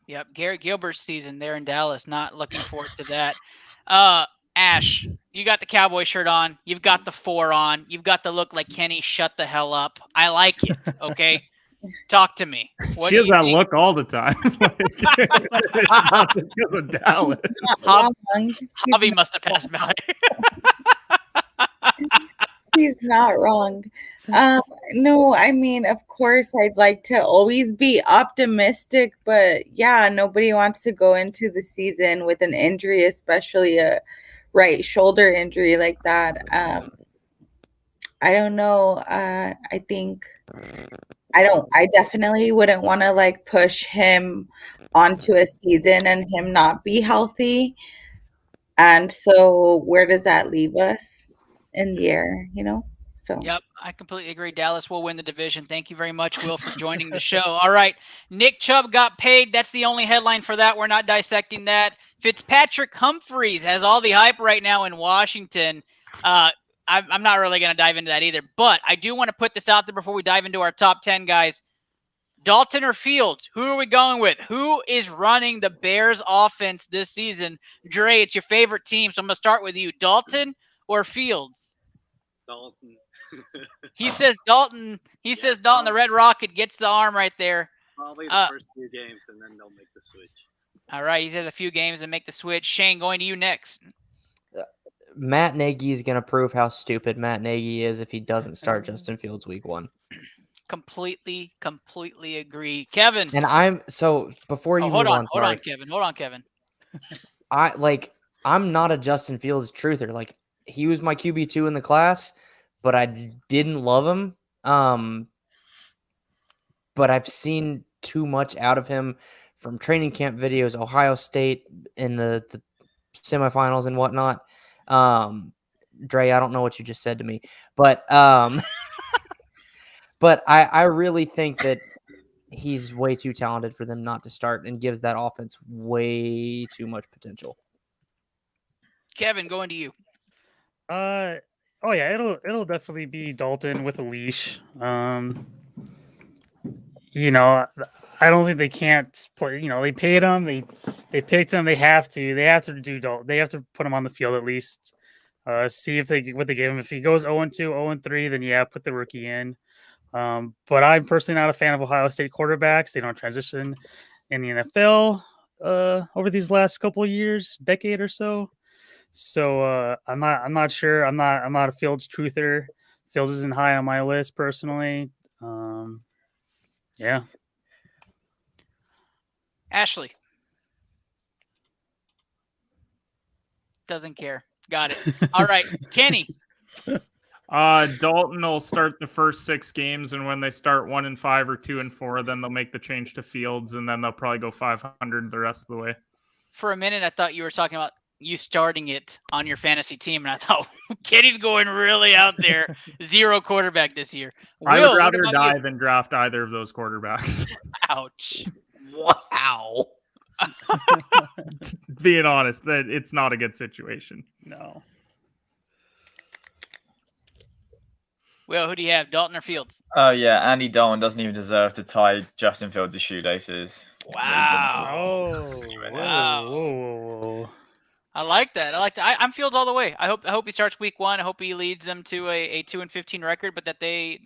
yep, Garrett Gilbert's season there in Dallas. Not looking forward to that. Ash, you got the Cowboy shirt on. You've got the 4 on. You've got the look like Kenny, shut the hell up. I like it, okay? Talk to me. What she do has you that think? look all the time. It's not just because of Dallas. Javi must have passed by. He's not wrong. No, I mean, of course, I'd like to always be optimistic, but yeah, nobody wants to go into the season with an injury, especially a right shoulder injury like that. I don't know. I think I definitely wouldn't want to like push him onto a season and him not be healthy. And so where does that leave us in the air, So Yep, I completely agree. Dallas will win the division. Thank you very much, Will, for joining the show. All right, Nick Chubb got paid. That's the only headline for that. We're not dissecting that. Fitzpatrick Humphreys has all the hype right now in Washington. I'm not really going to dive into that either, but I do want to put this out there before we dive into our top 10, guys. Dalton or Fields? Who are we going with? Who is running the Bears offense this season? Dre, it's your favorite team, so I'm going to start with you. Dalton or Fields? Dalton. He says Dalton. He says Dalton, the Red Rocket, gets the arm right there. Probably the first few games, and then they'll make the switch. All right, he says a few games and make the switch. Shane, going to you next. Matt Nagy is going to prove how stupid Matt Nagy is if he doesn't start Justin Fields week 1. Completely agree. Kevin. And before you hold move on, sorry, Hold on, Kevin. I'm not a Justin Fields truther. Like, he was my QB2 in the class, but I didn't love him. But I've seen too much out of him from training camp videos, Ohio State in the semifinals and whatnot. Dre, I don't know what you just said to me, but but I really think that he's way too talented for them not to start, and gives that offense way too much potential. Kevin, going to you. Oh yeah, it'll definitely be Dalton with a leash. I don't think they can't play. They paid him. They picked him. They have to do Dalton. They have to put him on the field at least. See what they give him. If he goes 0-2, 0-3, then yeah, put the rookie in. But I'm personally not a fan of Ohio State quarterbacks. They don't transition in the NFL over these last couple of years, decade or so. So I'm not sure. I'm not a Fields truther. Fields isn't high on my list personally. Yeah. Ashley. Doesn't care. Got it. All right, Kenny. Dalton will start the first 6 games, and when they start 1-5 or 2-4, then they'll make the change to Fields, and then they'll probably go 500 the rest of the way. For a minute, I thought you were talking about you starting it on your fantasy team, and I thought Kenny's going really out there. 0 quarterback this year. I Will, would what rather about die you? than draft either of those quarterbacks. Ouch. Wow. Being honest, that it's not a good situation. No. Will, who do you have, Dalton or Fields? Oh, yeah. Andy Dalton doesn't even deserve to tie Justin Fields' shoelaces. Wow. Oh, Wow. whoa. I like that. I'm Fields all the way. I hope he starts week 1. I hope he leads them to a 2-15 record, but that they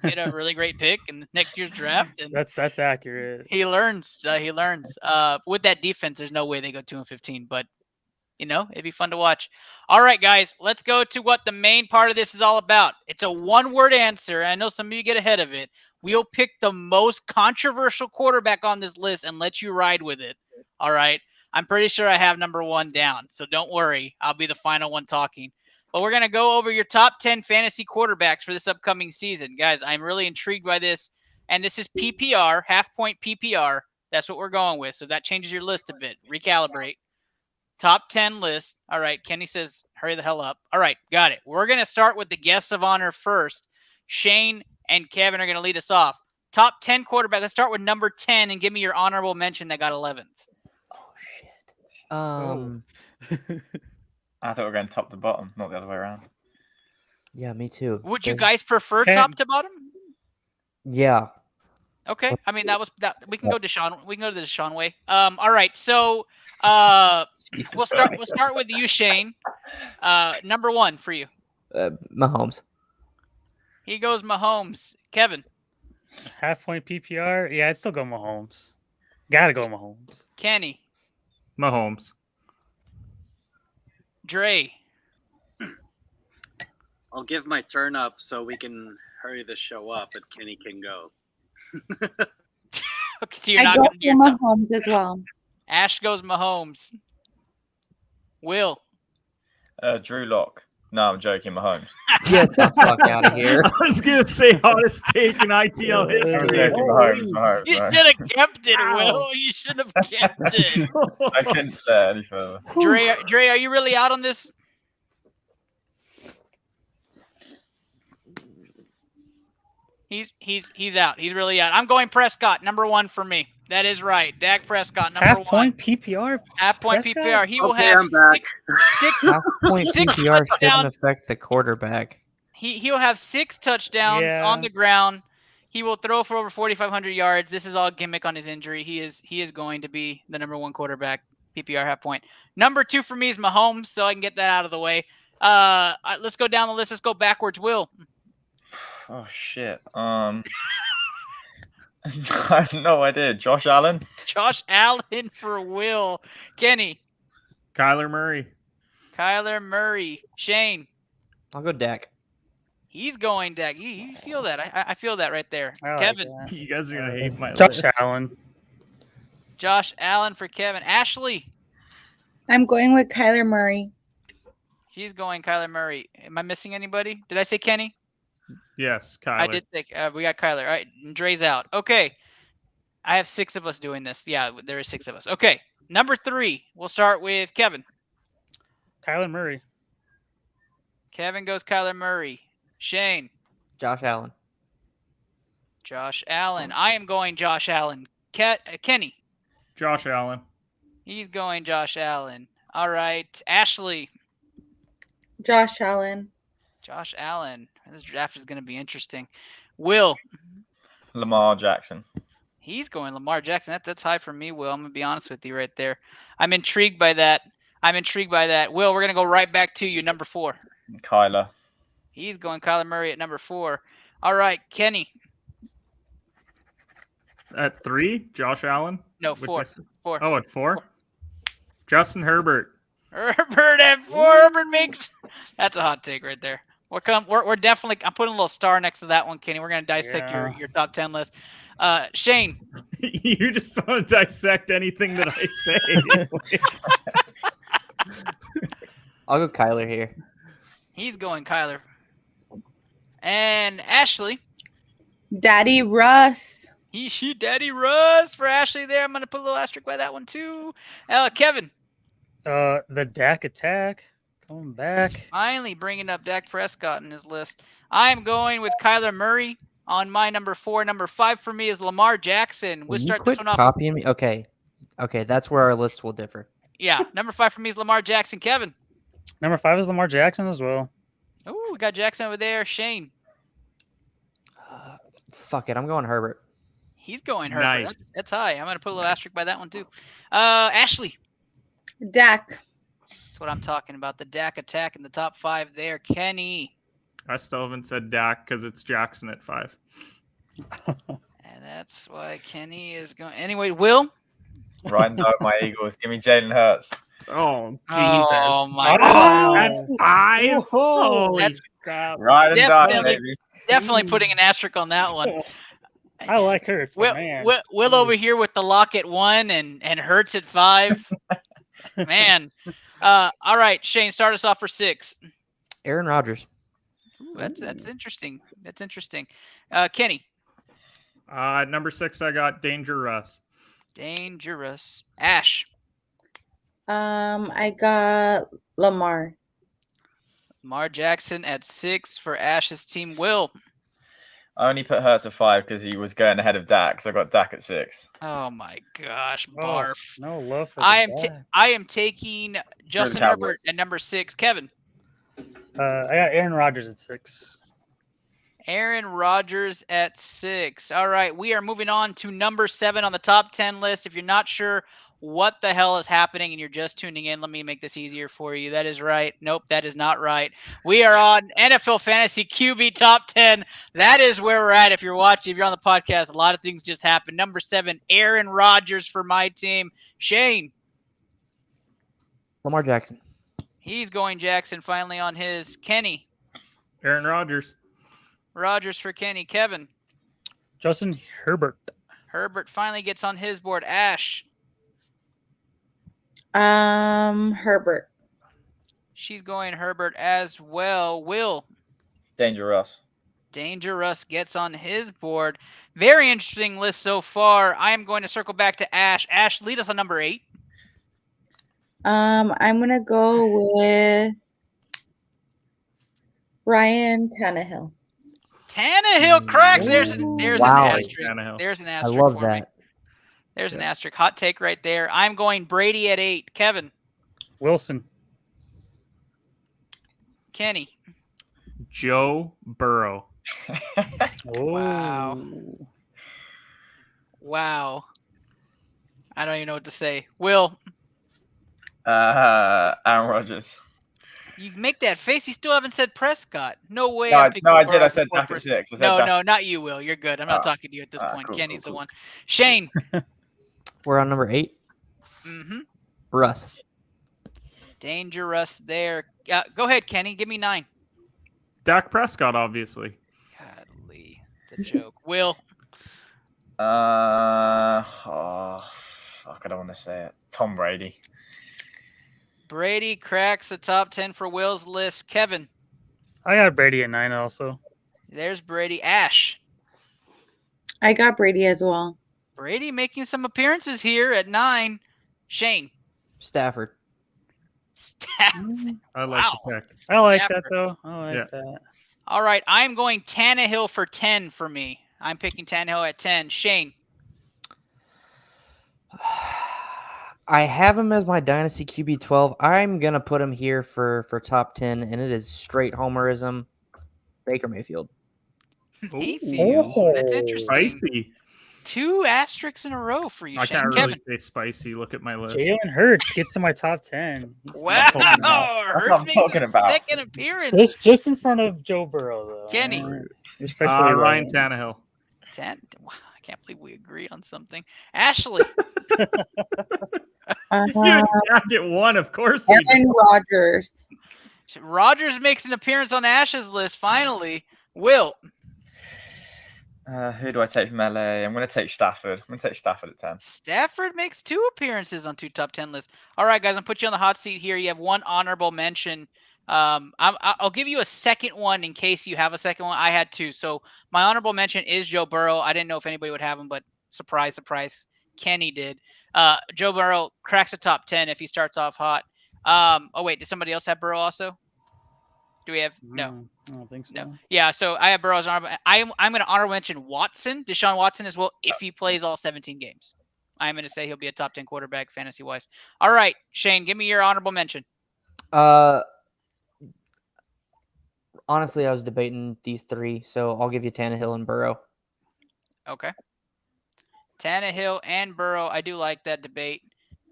get a really great pick in next year's draft. And That's accurate. he learns. With that defense, there's no way they go 2-15, but it'd be fun to watch. All right, guys, let's go to what the main part of this is all about. It's a 1-word answer. I know some of you get ahead of it. We'll pick the most controversial quarterback on this list and let you ride with it. All right. I'm pretty sure I have number 1 down, so don't worry. I'll be the final one talking. But we're going to go over your top 10 fantasy quarterbacks for this upcoming season. Guys, I'm really intrigued by this, and this is PPR, half-point PPR. That's what we're going with, so that changes your list a bit. Recalibrate. Top 10 list. All right, Kenny says, hurry the hell up. All right, got it. We're going to start with the guests of honor first. Shane and Kevin are going to lead us off. Top 10 quarterback. Let's start with number 10 and give me your honorable mention that got 11th. I thought we were going top to bottom, not the other way around. Yeah, me too. Would you guys prefer top to bottom? Yeah. Okay. I mean, that we can go Deshaun. We can go to the Deshaun way. All right. So we'll start with you, Shane. Number 1 for you. Mahomes. He goes Mahomes. Kevin. Half-point PPR? Yeah, I'd still go Mahomes. Gotta go Mahomes. Kenny. Mahomes. Dre. I'll give my turn up so we can hurry the show up, and Kenny can go. So you're I not go going to do your for top. Mahomes as well. Ash goes Mahomes. Will. Drew Lock. No, I'm joking. Mahomes. Get the fuck out of here. I was going to say hottest take in ITL history. I'm joking. Mahomes. You should have kept it, Will. You should have kept it. I couldn't say it any further. Dre, are you really out on this? He's out. He's really out. I'm going Prescott, number 1 for me. That is right. Dak Prescott, number 1. Half-point PPR? Half-point Prescott? PPR. He will Okay, have I'm back. six Half-point six PPR doesn't touchdowns. affect the quarterback. He'll have 6 touchdowns Yeah. on the ground. He will throw for over 4,500 yards. This is all gimmick on his injury. He is going to be the number 1 quarterback, PPR half-point. Number 2 for me is Mahomes, so I can get that out of the way. Let's go down the list. Let's go backwards. Will. Oh, shit. I have no idea. Josh Allen? Josh Allen for Will. Kenny. Kyler Murray. Kyler Murray. Shane. I'll go Dak. He's going Dak. You feel that. I feel that right there. I like Kevin. that. You guys are going to hate my Josh list. Allen. Josh Allen for Kevin. Ashley. I'm going with Kyler Murray. She's going Kyler Murray. Am I missing anybody? Did I say Kenny? Yes, Kyler. I did say we got Kyler. All right, and Dre's out. Okay. I have 6 of us doing this. Yeah, there is 6 of us. Okay. Number 3. We'll start with Kevin. Kyler Murray. Kevin goes Kyler Murray. Shane. Josh Allen. Josh Allen. I am going Josh Allen. Kenny. Josh Allen. He's going Josh Allen. All right. Ashley. Josh Allen. Josh Allen. This draft is going to be interesting. Will. Lamar Jackson. He's going Lamar Jackson. That's high for me, Will. I'm going to be honest with you right there. I'm intrigued by that. Will, we're going to go right back to you, number 4. Kyler. He's going Kyler Murray at number 4. All right, Kenny. At 3, Josh Allen. No, 4. 4. Oh, at 4? Justin Herbert. Herbert at 4. Herbert makes. That's a hot take right there. We're definitely. I'm putting a little star next to that one, Kenny. We're gonna dissect your top 10 list. Shane. You just want to dissect anything that I say. I'll go Kyler here. He's going Kyler. And Ashley. Daddy Russ. She Daddy Russ for Ashley there. I'm going to put a little asterisk by that one too. Kevin. The Dak attack coming back. Finally bringing up Dak Prescott in his list. I'm going with Kyler Murray on my number 4. Number 5 for me is Lamar Jackson. We'll start this one off. Copying me. Okay, that's where our list will differ. Yeah, number 5 for me is Lamar Jackson. Kevin. Number 5 is Lamar Jackson as well. Oh, we got Jackson over there. Shane. Fuck it, I'm going Herbert. He's going Herbert. Nice. That's high. I'm going to put a little asterisk by that one too. Ashley. Dak. That's what I'm talking about. The Dak attack in the top 5 there. Kenny. I still haven't said Dak because it's Jackson at 5. And that's why Kenny is going. Anyway, Will. Right now, my Eagles. Give me Jalen Hurts. Oh, Jesus. Oh, my That's God. 5? Holy That's crap. Right and die, Definitely. baby. Definitely putting an asterisk on that one. I like Hurts, but man. Will over here with the lock at 1 and Hurts at 5. Man. All right, Shane, start us off for 6. Aaron Rodgers. Ooh, that's interesting. That's interesting. Kenny. Number 6, I got Dangerous. Dangerous. Ash. I got Lamar. Lamar Jackson at 6 for Ash's team. Will. I only put Hurts at 5 because he was going ahead of Dak, so I got Dak at 6. Oh my gosh, Oh, barf. no love for I the am taking Justin Cowboys. Herbert at number 6. Kevin. I got Aaron Rodgers at 6. Aaron Rodgers at 6. All right, we are moving on to number 7 on the top 10 list. If you're not sure what the hell is happening and you're just tuning in, let me make this easier for you. That is right. Nope, that is not right. We are on NFL Fantasy QB Top 10. That is where we're at. If you're watching, if you're on the podcast, a lot of things just happened. Number 7, Aaron Rodgers for my team. Shane. Lamar Jackson. He's going Jackson finally on his. Kenny. Aaron Rodgers. Rodgers for Kenny. Kevin. Justin Herbert. Herbert finally gets on his board. Ash. Herbert. She's going Herbert as well. Will. Dangerous. Dangerous gets on his board. Very interesting list so far. I am going to circle back to Ash. Ash, lead us on number 8. I'm gonna go with Ryan Tannehill. Tannehill cracks. There's Wow. an asterisk. Tannehill. There's an I asterisk. love for that. Me. There's an asterisk. Hot take right there. I'm going Brady at 8. Kevin. Wilson. Kenny. Joe Burrow. Wow. Wow. I don't even know what to say. Will. Aaron Rodgers. You make that face. You still haven't said Prescott. No way. No, I'm picking I did. Burrow I said before Dak at Prescott. 6. I said Dak. No, not you, Will. You're good. I'm not talking to you at this point. cool, Kenny's cool, the one. Shane. We're on number 8. Mm-hmm. Russ. Dangerous there. Go ahead, Kenny. Give me 9. Dak Prescott, obviously. Godly. It's a joke. Will. Fuck, I don't want to say it. Tom Brady. Brady cracks the top 10 for Will's list. Kevin. I got Brady at 9 also. There's Brady. Ash. I got Brady as well. Brady making some appearances here at 9. Shane. Stafford. I like the pick. I like Stafford. that though. I like Yeah. that. All right. I'm going Tannehill for 10 for me. I'm picking Tannehill at 10. Shane. I have him as my dynasty QB 12. I'm gonna put him here for top 10, and it is straight homerism. Baker Mayfield. Mayfield. That's interesting. Spicy. 2 asterisks in a row for you, I Shane. can't Kevin. really say spicy. Look at my list. Jalen Hurts gets to my top 10. Wow. That's what I'm Hurts talking makes about. his second appearance. Just in front of Joe Burrow though. Kenny. Especially Ryan Tannehill. Wow, I can't believe we agree on something. Ashley. You gotta get one, of course. we do. Aaron Rodgers. Rodgers makes an appearance on Ash's list finally. Will. Who do I take from LA? I'm going to take Stafford. I'm going to take Stafford at 10. Stafford makes 2 appearances on 2 top 10 lists. All right, guys, I'm put you on the hot seat here. You have 1 honorable mention I'll give you a second one in case you have a second one. I had two. So my honorable mention is Joe Burrow. I didn't know if anybody would have him, but surprise, surprise, Kenny did. Joe Burrow cracks the top 10 if he starts off hot. Oh wait, did somebody else have Burrow also? Do we have no? I don't think so. No. Yeah, so I have Burrow as honorable. I'm going to honorable mention Watson, Deshaun Watson as well, if he plays all 17 games. I'm going to say he'll be a top 10 quarterback fantasy wise. All right, Shane, give me your honorable mention. Honestly, I was debating these three, so I'll give you Tannehill and Burrow. Okay. Tannehill and Burrow. I do like that debate.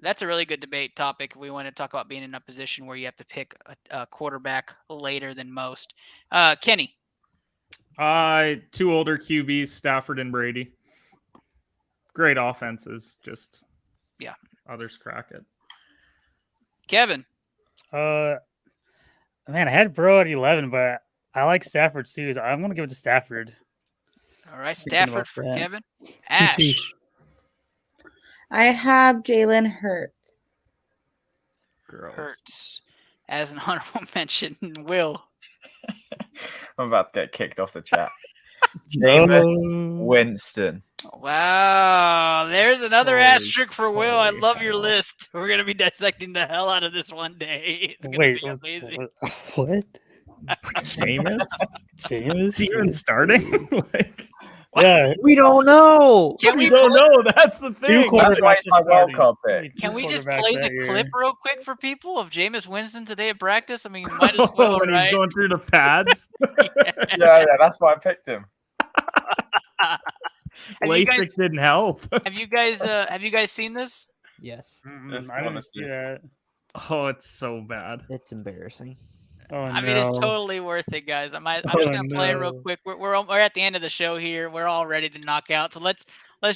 That's a really good debate topic if we want to talk about being in a position where you have to pick a quarterback later than most. Kenny. Two older QBs, Stafford and Brady. Great offenses, just others crack it. Kevin. Man, I had Burrow at 11, but I like Stafford too, so I'm gonna give it to Stafford. All right, Stafford for that. Kevin. Ash. I have Jalen Hurts. Hurts as an honorable mention. Will. I'm about to get kicked off the chat. Jameis Winston. Wow, there's another asterisk for Will. I love your list. We're gonna be dissecting the hell out of this one day. It's gonna be amazing. What? Jameis? Is he even starting? Yeah, we don't know. We don't know. That's the thing. That's why it's my wild card pick. Can we just play the clip real quick for people of Jameis Winston today at practice? I mean, might as well, when right? He's going through the pads. yeah, that's why I picked him. LASIK didn't help. Have you guys seen this? Yes. I didn't see that. Oh, it's so bad. It's embarrassing. Oh, I mean, it's totally worth it, guys. I'm just gonna play it real quick. We're at the end of the show here. We're all ready to knock out. So let's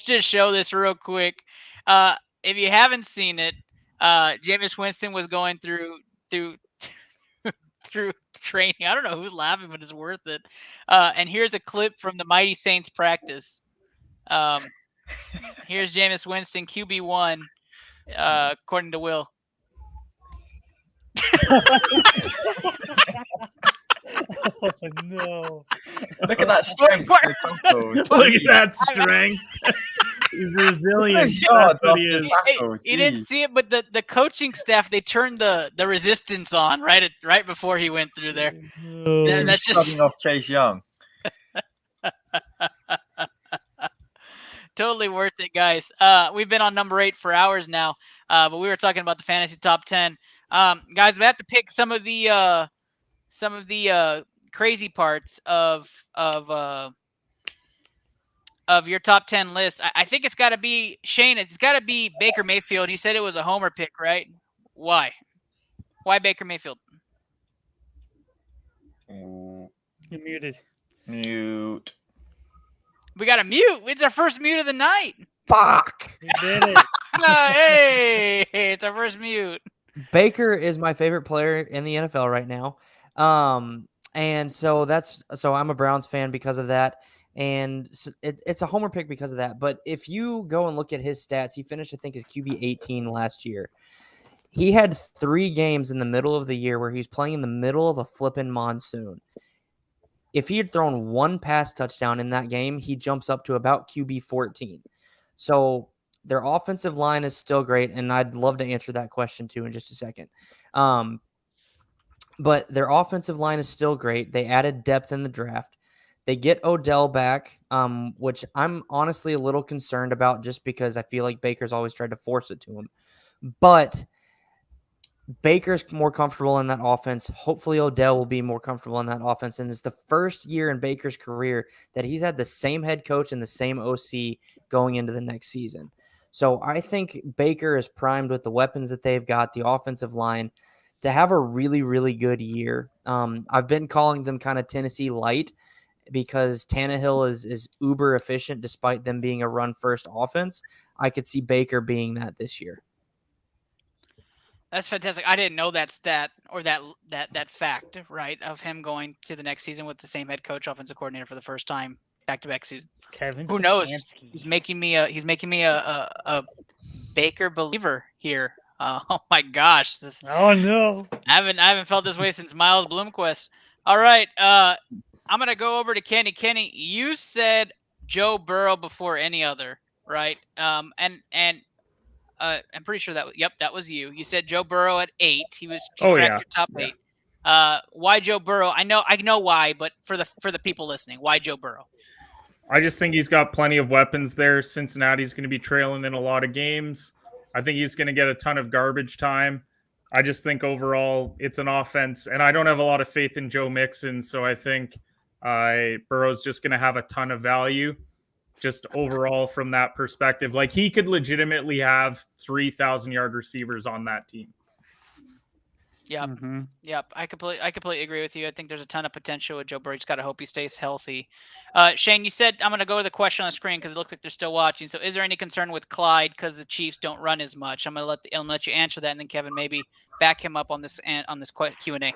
just show this real quick. If you haven't seen it, Jameis Winston was going through training. I don't know who's laughing, but it's worth it. And here's a clip from the Mighty Saints practice. Here's Jameis Winston, QB1, according to Will. Oh no! Look at that strength. Look at that strength. He's resilient. He didn't see it, but the coaching staff, they turned the resistance on right before he went through there. And that's just off Chase Young. Totally worth it, guys. We've been on number 8 for hours now, but we were talking about the fantasy top 10. Guys, we have to pick some of the crazy parts of your top 10 list. I think it's got to be Shane. It's got to be Baker Mayfield. He said it was a homer pick, right? Why Baker Mayfield? You're muted. Mute. We got a mute. It's our first mute of the night. Fuck. You did it. Hey, it's our first mute. Baker is my favorite player in the NFL right now. And so I'm a Browns fan because of that. And it's a homer pick because of that. But if you go and look at his stats, he finished, I think, as QB 18 last year. He had 3 games in the middle of the year where he was playing in the middle of a flipping monsoon. If he had thrown 1 pass touchdown in that game, he jumps up to about QB 14. So their offensive line is still great, and I'd love to answer that question too in just a second. But their offensive line is still great. They added depth in the draft. They get Odell back, which I'm honestly a little concerned about just because I feel like Baker's always tried to force it to him. But Baker's more comfortable in that offense. Hopefully Odell will be more comfortable in that offense. And it's the first year in Baker's career that he's had the same head coach and the same OC going into the next season. So I think Baker is primed with the weapons that they've got, the offensive line, to have a really, really good year. I've been calling them kind of Tennessee light because Tannehill is uber efficient despite them being a run-first offense. I could see Baker being that this year. That's fantastic. I didn't know that stat or that fact, right, of him going to the next season with the same head coach, offensive coordinator for the first time back-to-back season. Kevin, who knows? He's making me a Baker believer here. Oh my gosh. Oh no. I haven't felt this way since Miles Bloomquist. All right. I'm gonna go over to Kenny. Kenny, you said Joe Burrow before any other, right? And I'm pretty sure that was you. You said Joe Burrow at 8. He cracked your top 8. Why Joe Burrow? I know why, but for the people listening, why Joe Burrow? I just think he's got plenty of weapons there. Cincinnati's going to be trailing in a lot of games. I think he's going to get a ton of garbage time. I just think overall it's an offense, and I don't have a lot of faith in Joe Mixon, so I think Burrow's just going to have a ton of value just overall from that perspective. Like, he could legitimately have 3,000-yard receivers on that team. Yep. Mm-hmm. Yep. I completely agree with you. I think there's a ton of potential with Joe Burrow. Just got to hope he stays healthy. Shane, you said, I'm going to go to the question on the screen because it looks like they're still watching. So is there any concern with Clyde because the Chiefs don't run as much? I'm going to let you answer that. And then Kevin, maybe back him up on this Q&A.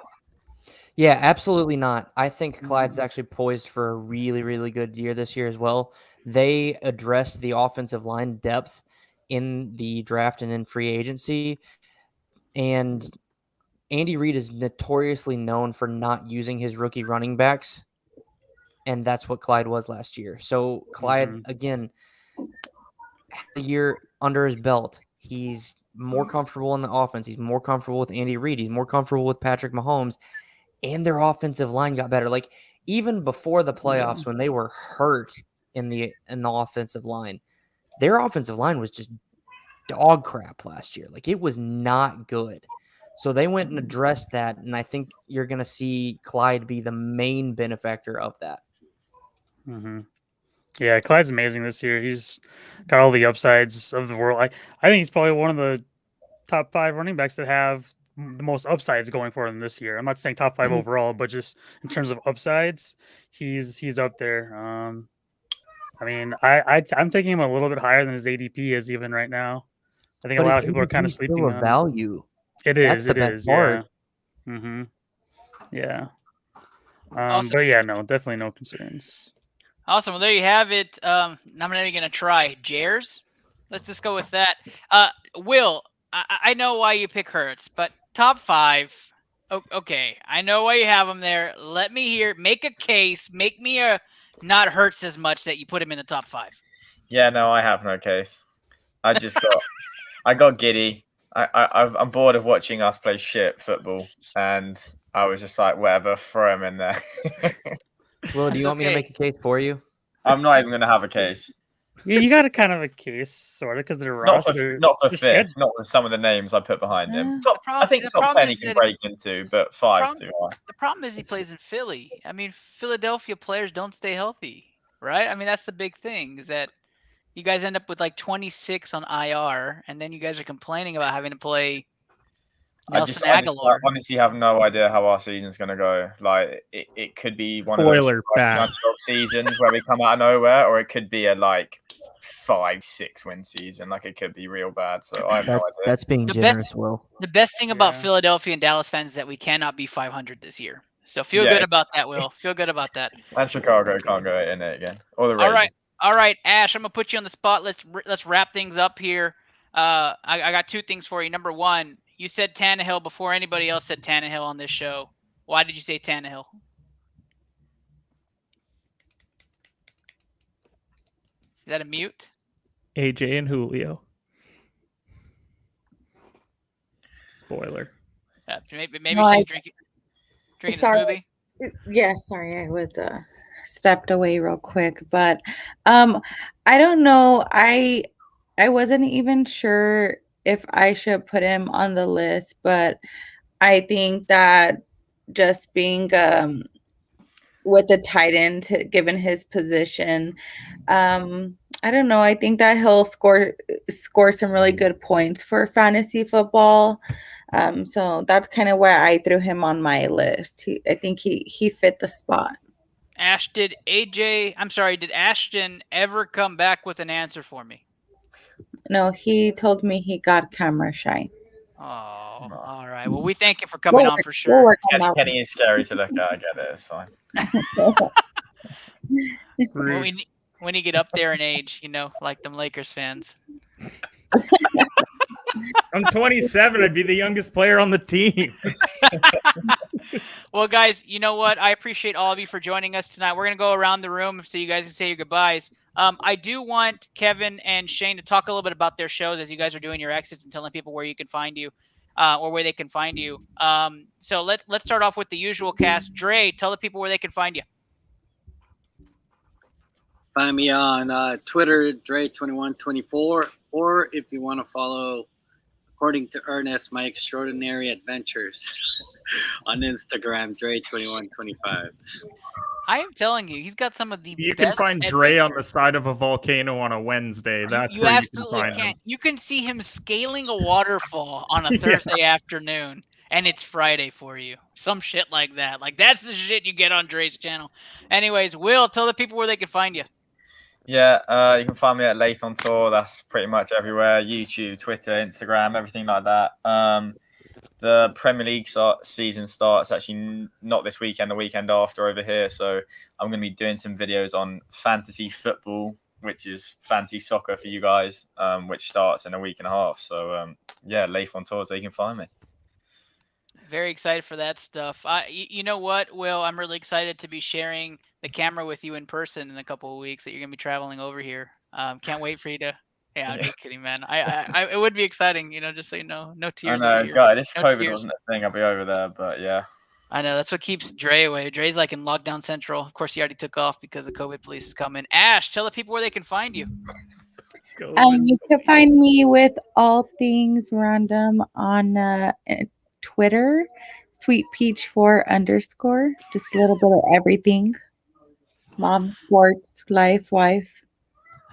Yeah, absolutely not. I think Clyde's actually poised for a really, really good year this year as well. They addressed the offensive line depth in the draft and in free agency. And Andy Reid is notoriously known for not using his rookie running backs. And that's what Clyde was last year. So Clyde, again, had a year under his belt. He's more comfortable in the offense. He's more comfortable with Andy Reid. He's more comfortable with Patrick Mahomes. And their offensive line got better. Like, even before the playoffs, when they were hurt in the offensive line, their offensive line was just dog crap last year. Like, it was not good. So they went and addressed that, and I think you're going to see Clyde be the main benefactor of that. Mm-hmm. Yeah, Clyde's amazing this year. He's got all the upsides of the world. I think he's probably one of the top 5 running backs that have the most upsides going for him this year. I'm not saying top 5 overall, but just in terms of upsides, he's up there. I mean, I'm taking him a little bit higher than his ADP is even right now. I think a lot of people are kind of sleeping on value. It is. That's the best part. Yeah. Mm-hmm. Yeah. Awesome. But yeah, no, definitely no concerns. Awesome. Well, there you have it. I'm not even going to try Jers. Let's just go with that. Will, I know why you pick Hurts, but top 5. Okay. I know why you have him there. Let me hear. Make a case. Make me not Hurts as much that you put him in the top 5. Yeah, no, I have no case. I got giddy. I'm bored of watching us play shit football, and I was just like, whatever, throw him in there. Will, do you want me to make a case for you? I'm not even going to have a case. Yeah, you got a kind of a case, sort of, because they're not for 5th, not with some of the names I put behind him. I think top 10 he can break into, but 5's too high. The problem is he plays in Philly. I mean, Philadelphia players don't stay healthy, right? I mean, that's the big thing, is that you guys end up with like 26 on IR, and then you guys are complaining about having to play Nelson Aguilar. I honestly have no idea how our season's going to go. Like, it could be one of those seasons where we come out of nowhere, or it could be a 5-6 win season. Like, it could be real bad. So I have no idea. That's being generous, Will. The best thing about Philadelphia and Dallas fans is that we cannot be 500 this year. So feel good about that, Will. Feel good about that. And Chicago can't go in it again. Or the Raiders. All right, Ash, I'm going to put you on the spot. Let's wrap things up here. I got 2 things for you. Number 1, you said Tannehill before anybody else said Tannehill on this show. Why did you say Tannehill? Is that a mute? AJ and Julio. Spoiler. Maybe she's drinking a smoothie. Yeah, sorry, I was stepped away real quick, but I don't know. I wasn't even sure if I should put him on the list, but I think that just being with the tight end, given his position, I don't know. I think that he'll score some really good points for fantasy football. So that's kind of where I threw him on my list. I think he fit the spot. Ash, did Ashton ever come back with an answer for me? No, he told me he got camera shy. Oh, all right. Well, we thank you for coming on for sure. Kenny is scary to look at. I get it. It's fine. when you get up there in age, like them Lakers fans. I'm 27. I'd be the youngest player on the team. Well, guys, you know what? I appreciate all of you for joining us tonight. We're going to go around the room so you guys can say your goodbyes. I do want Kevin and Shane to talk a little bit about their shows as you guys are doing your exits and telling people where you can find you, or where they can find you. So let's start off with the usual cast. Dre, tell the people where they can find you. Find me on Twitter, Dre2124, or if you want to follow, according to Ernest, my extraordinary adventures on Instagram, Dre2125. I am telling you, he's got some of the You best can find Dre on the adventures. side of a volcano on a Wednesday. That's You where absolutely you can find can't. him. You can see him scaling a waterfall on a Yeah. Thursday afternoon, and it's Friday for you. Some shit like that. Like, that's the shit you get on Dre's channel. Anyways, Will, tell the people where they can find you. Yeah, you can find me at Lathe on Tour. That's pretty much everywhere. YouTube, Twitter, Instagram, everything like that. The Premier League season starts actually not this weekend, the weekend after over here. So I'm going to be doing some videos on fantasy football, which is fantasy soccer for you guys, which starts in a week and a half. So, yeah, Lathe on Tour is where you can find me. Very excited for that stuff. You know what, Will? I'm really excited to be sharing the camera with you in person in a couple of weeks that you're going to be traveling over here. Can't wait for you to. Yeah, I'm just kidding, man. I it would be exciting, just so you know. No I tears know, over here. God, if No COVID tears. wasn't a thing, I'd be over there. But yeah. I know, that's what keeps Dre away. Dre's like in lockdown central. Of course, he already took off because the COVID police is coming. Ash, tell the people where they can find you. You can find me with all things random on Twitter, sweetpeach4_. Just a little bit of everything. Mom, sports, life, wife.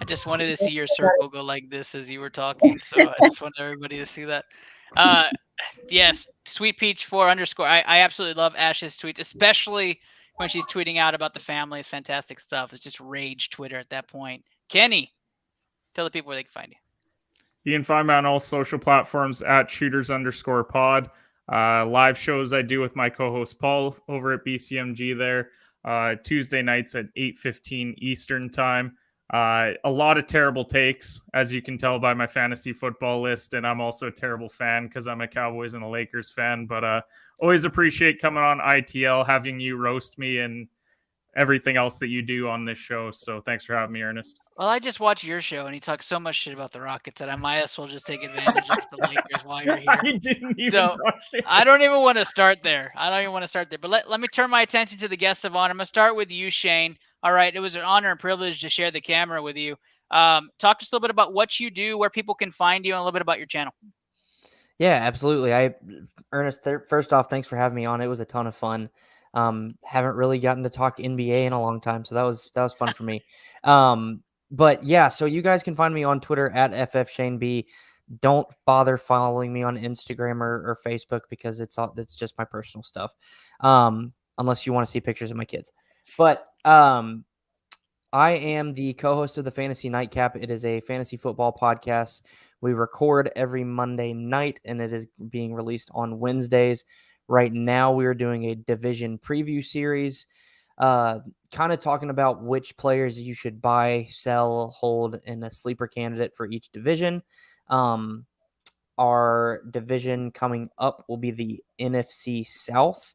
I just wanted to see your circle go like this as you were talking, so I just want everybody to see that. Yes, sweetpeach4_. I absolutely love Ash's tweets, especially when she's tweeting out about the family. It's fantastic stuff. It's just rage Twitter at that point. Kenny, tell the people where they can find you. You can find me on all social platforms at shooters_pod. Live shows I do with my co-host Paul over at BCMG there. Tuesday nights at 8:15 Eastern time. A lot of terrible takes, as you can tell by my fantasy football list, and I'm also a terrible fan because I'm a Cowboys and a Lakers fan, but always appreciate coming on ITL, having you roast me and everything else that you do on this show. So thanks for having me, Ernest. Well, I just watched your show, and he talks so much shit about the Rockets that I might as well just take advantage of the Lakers while you're here. So I don't even want to start there. But let me turn my attention to the guests of honor. I'm going to start with you, Shane. All right, it was an honor and privilege to share the camera with you. Talk to us a little bit about what you do, where people can find you, and a little bit about your channel. Yeah, absolutely. Ernest, first off, thanks for having me on. It was a ton of fun. Haven't really gotten to talk NBA in a long time, so that was fun for me. But yeah, so you guys can find me on Twitter at FFShaneB. Don't bother following me on Instagram or Facebook because it's just my personal stuff. Unless you want to see pictures of my kids. But I am the co-host of the Fantasy Nightcap. It is a fantasy football podcast. We record every Monday night, and it is being released on Wednesdays. Right now, we are doing a division preview series, kind of talking about which players you should buy, sell, hold, and a sleeper candidate for each division. Our division coming up will be the NFC South.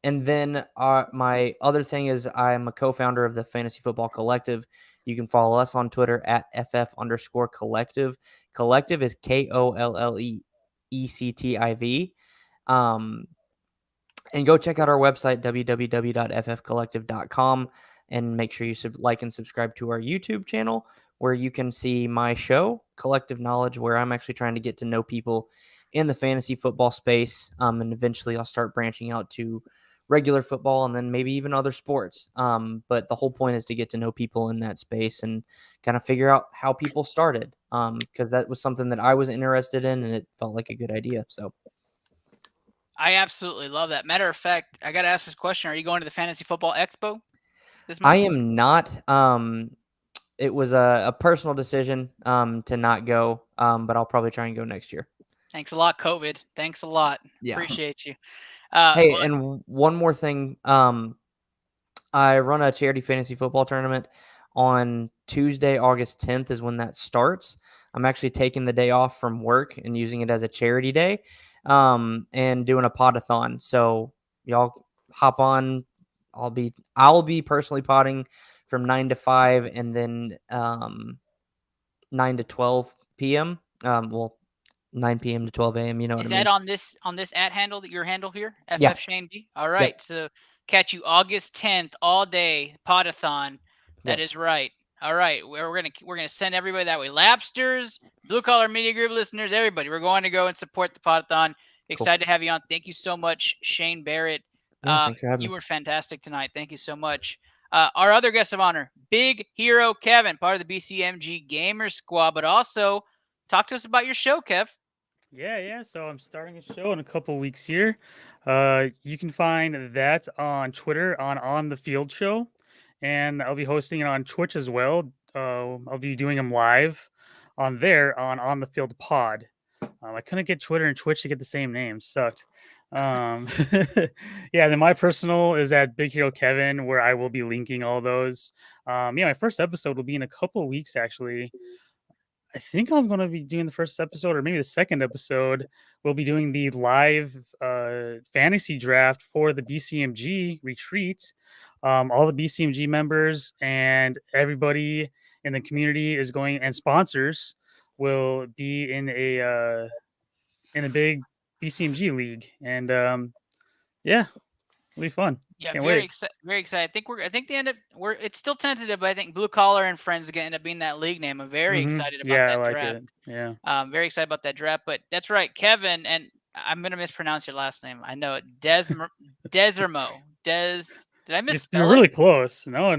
And then my other thing is I'm a co-founder of the Fantasy Football Collective. You can follow us on Twitter at FF_collective. Collective is KOLLEECTIV. And go check out our website, www.ffcollective.com, and make sure you like and subscribe to our YouTube channel, where you can see my show, Collective Knowledge, where I'm actually trying to get to know people in the fantasy football space. And eventually I'll start branching out to regular football and then maybe even other sports. But the whole point is to get to know people in that space and kind of figure out how people started, because that was something that I was interested in and it felt like a good idea. So I absolutely love that. Matter of fact, I got to ask this question. Are you going to the Fantasy Football Expo this month? I am not. It was a personal decision to not go, but I'll probably try and go next year. Thanks a lot, COVID. Thanks a lot. Yeah. Appreciate you. Hey, and one more thing. I run a charity fantasy football tournament on Tuesday, August 10th is when that starts. I'm actually taking the day off from work and using it as a charity day, and doing a podathon. So y'all hop on. I'll be personally potting from 9 to 5, and then 9 to 12 p.m. 9 p.m. to 12 a.m. You know what I Is mean? that on this @, your handle here? Yeah. FF Shane B. All right. Yep. So catch you August 10th all day podathon. That Yep. is right. All right. We're gonna send everybody that way. Lapsters, Blue Collar Media Group listeners, everybody. We're going to go and support the podathon. Excited to have you on. Thank you so much, Shane Barrett. Yeah, thanks for having You me. were fantastic tonight. Thank you so much. Our other guest of honor, Big Hero Kevin, part of the BCMG Gamer Squad, but also talk to us about your show, Kev. Yeah. So I'm starting a show in a couple weeks here. You can find that on Twitter on the Field Show, and I'll be hosting it on Twitch as well. I'll be doing them live on there on the Field Pod. I couldn't get Twitter and Twitch to get the same name. Sucked. Yeah. Then my personal is at Big Hero Kevin, where I will be linking all those. My first episode will be in a couple weeks actually. I think I'm going to be doing the first episode, or maybe the second episode. We'll be doing the live fantasy draft for the BCMG retreat. All the BCMG members and everybody in the community is going, and sponsors will be in a big BCMG league, and yeah, it'll be fun. Yeah, Can't very wait. excited. I think they end up. It's still tentative, but I think Blue Collar and Friends are going to end up being that league name. I'm very excited about Yeah, that I like draft. it. Yeah. Very excited about that draft. But that's right, Kevin, and I'm going to mispronounce your last name. I know it. Desermo. Did I misspell You're really close. No,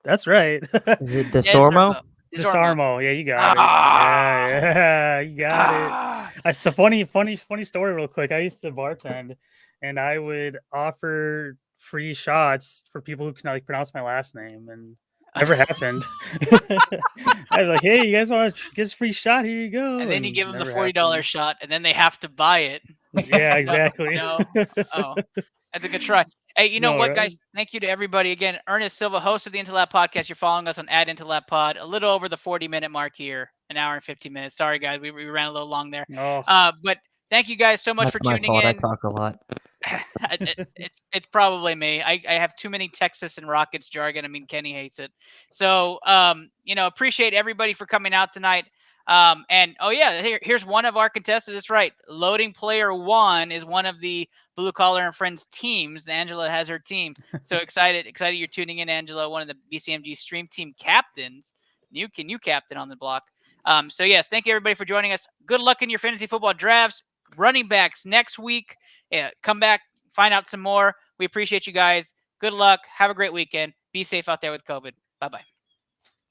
that's right. Is it Desormo? Disarmo. Yeah, you got it. Yeah, you got it. It's a funny story real quick. I used to bartend, and I would offer free shots for people who can pronounce my last name, and never happened. I'd be like, hey, you guys want to get a free shot? Here you go. And then you give them the never $40 happened. shot, and then they have to buy it. Yeah, exactly. No. Oh, that's a good try. Hey, you know No, what, right? guys? Thank you to everybody. Again, Ernest Silva, host of the Interlab Podcast. You're following us on @InterLabPod. A little over the 40-minute mark here, an hour and 50 minutes. Sorry, guys. We ran a little long there. Oh. But thank you guys so much That's for my tuning fault. in. I talk a lot. It's probably me. I have too many Texas and Rockets jargon. I mean, Kenny hates it. So, appreciate everybody for coming out tonight. And here's one of our contestants. That's right. Loading Player 1 is one of the Blue Collar and Friends teams. Angela has her team. So excited you're tuning in, Angela, one of the BCMG stream team captains. New captain on the block. So yes, thank you everybody for joining us. Good luck in your fantasy football drafts. Running backs next week. Yeah, come back, find out some more. We appreciate you guys. Good luck. Have a great weekend. Be safe out there with COVID. Bye-bye.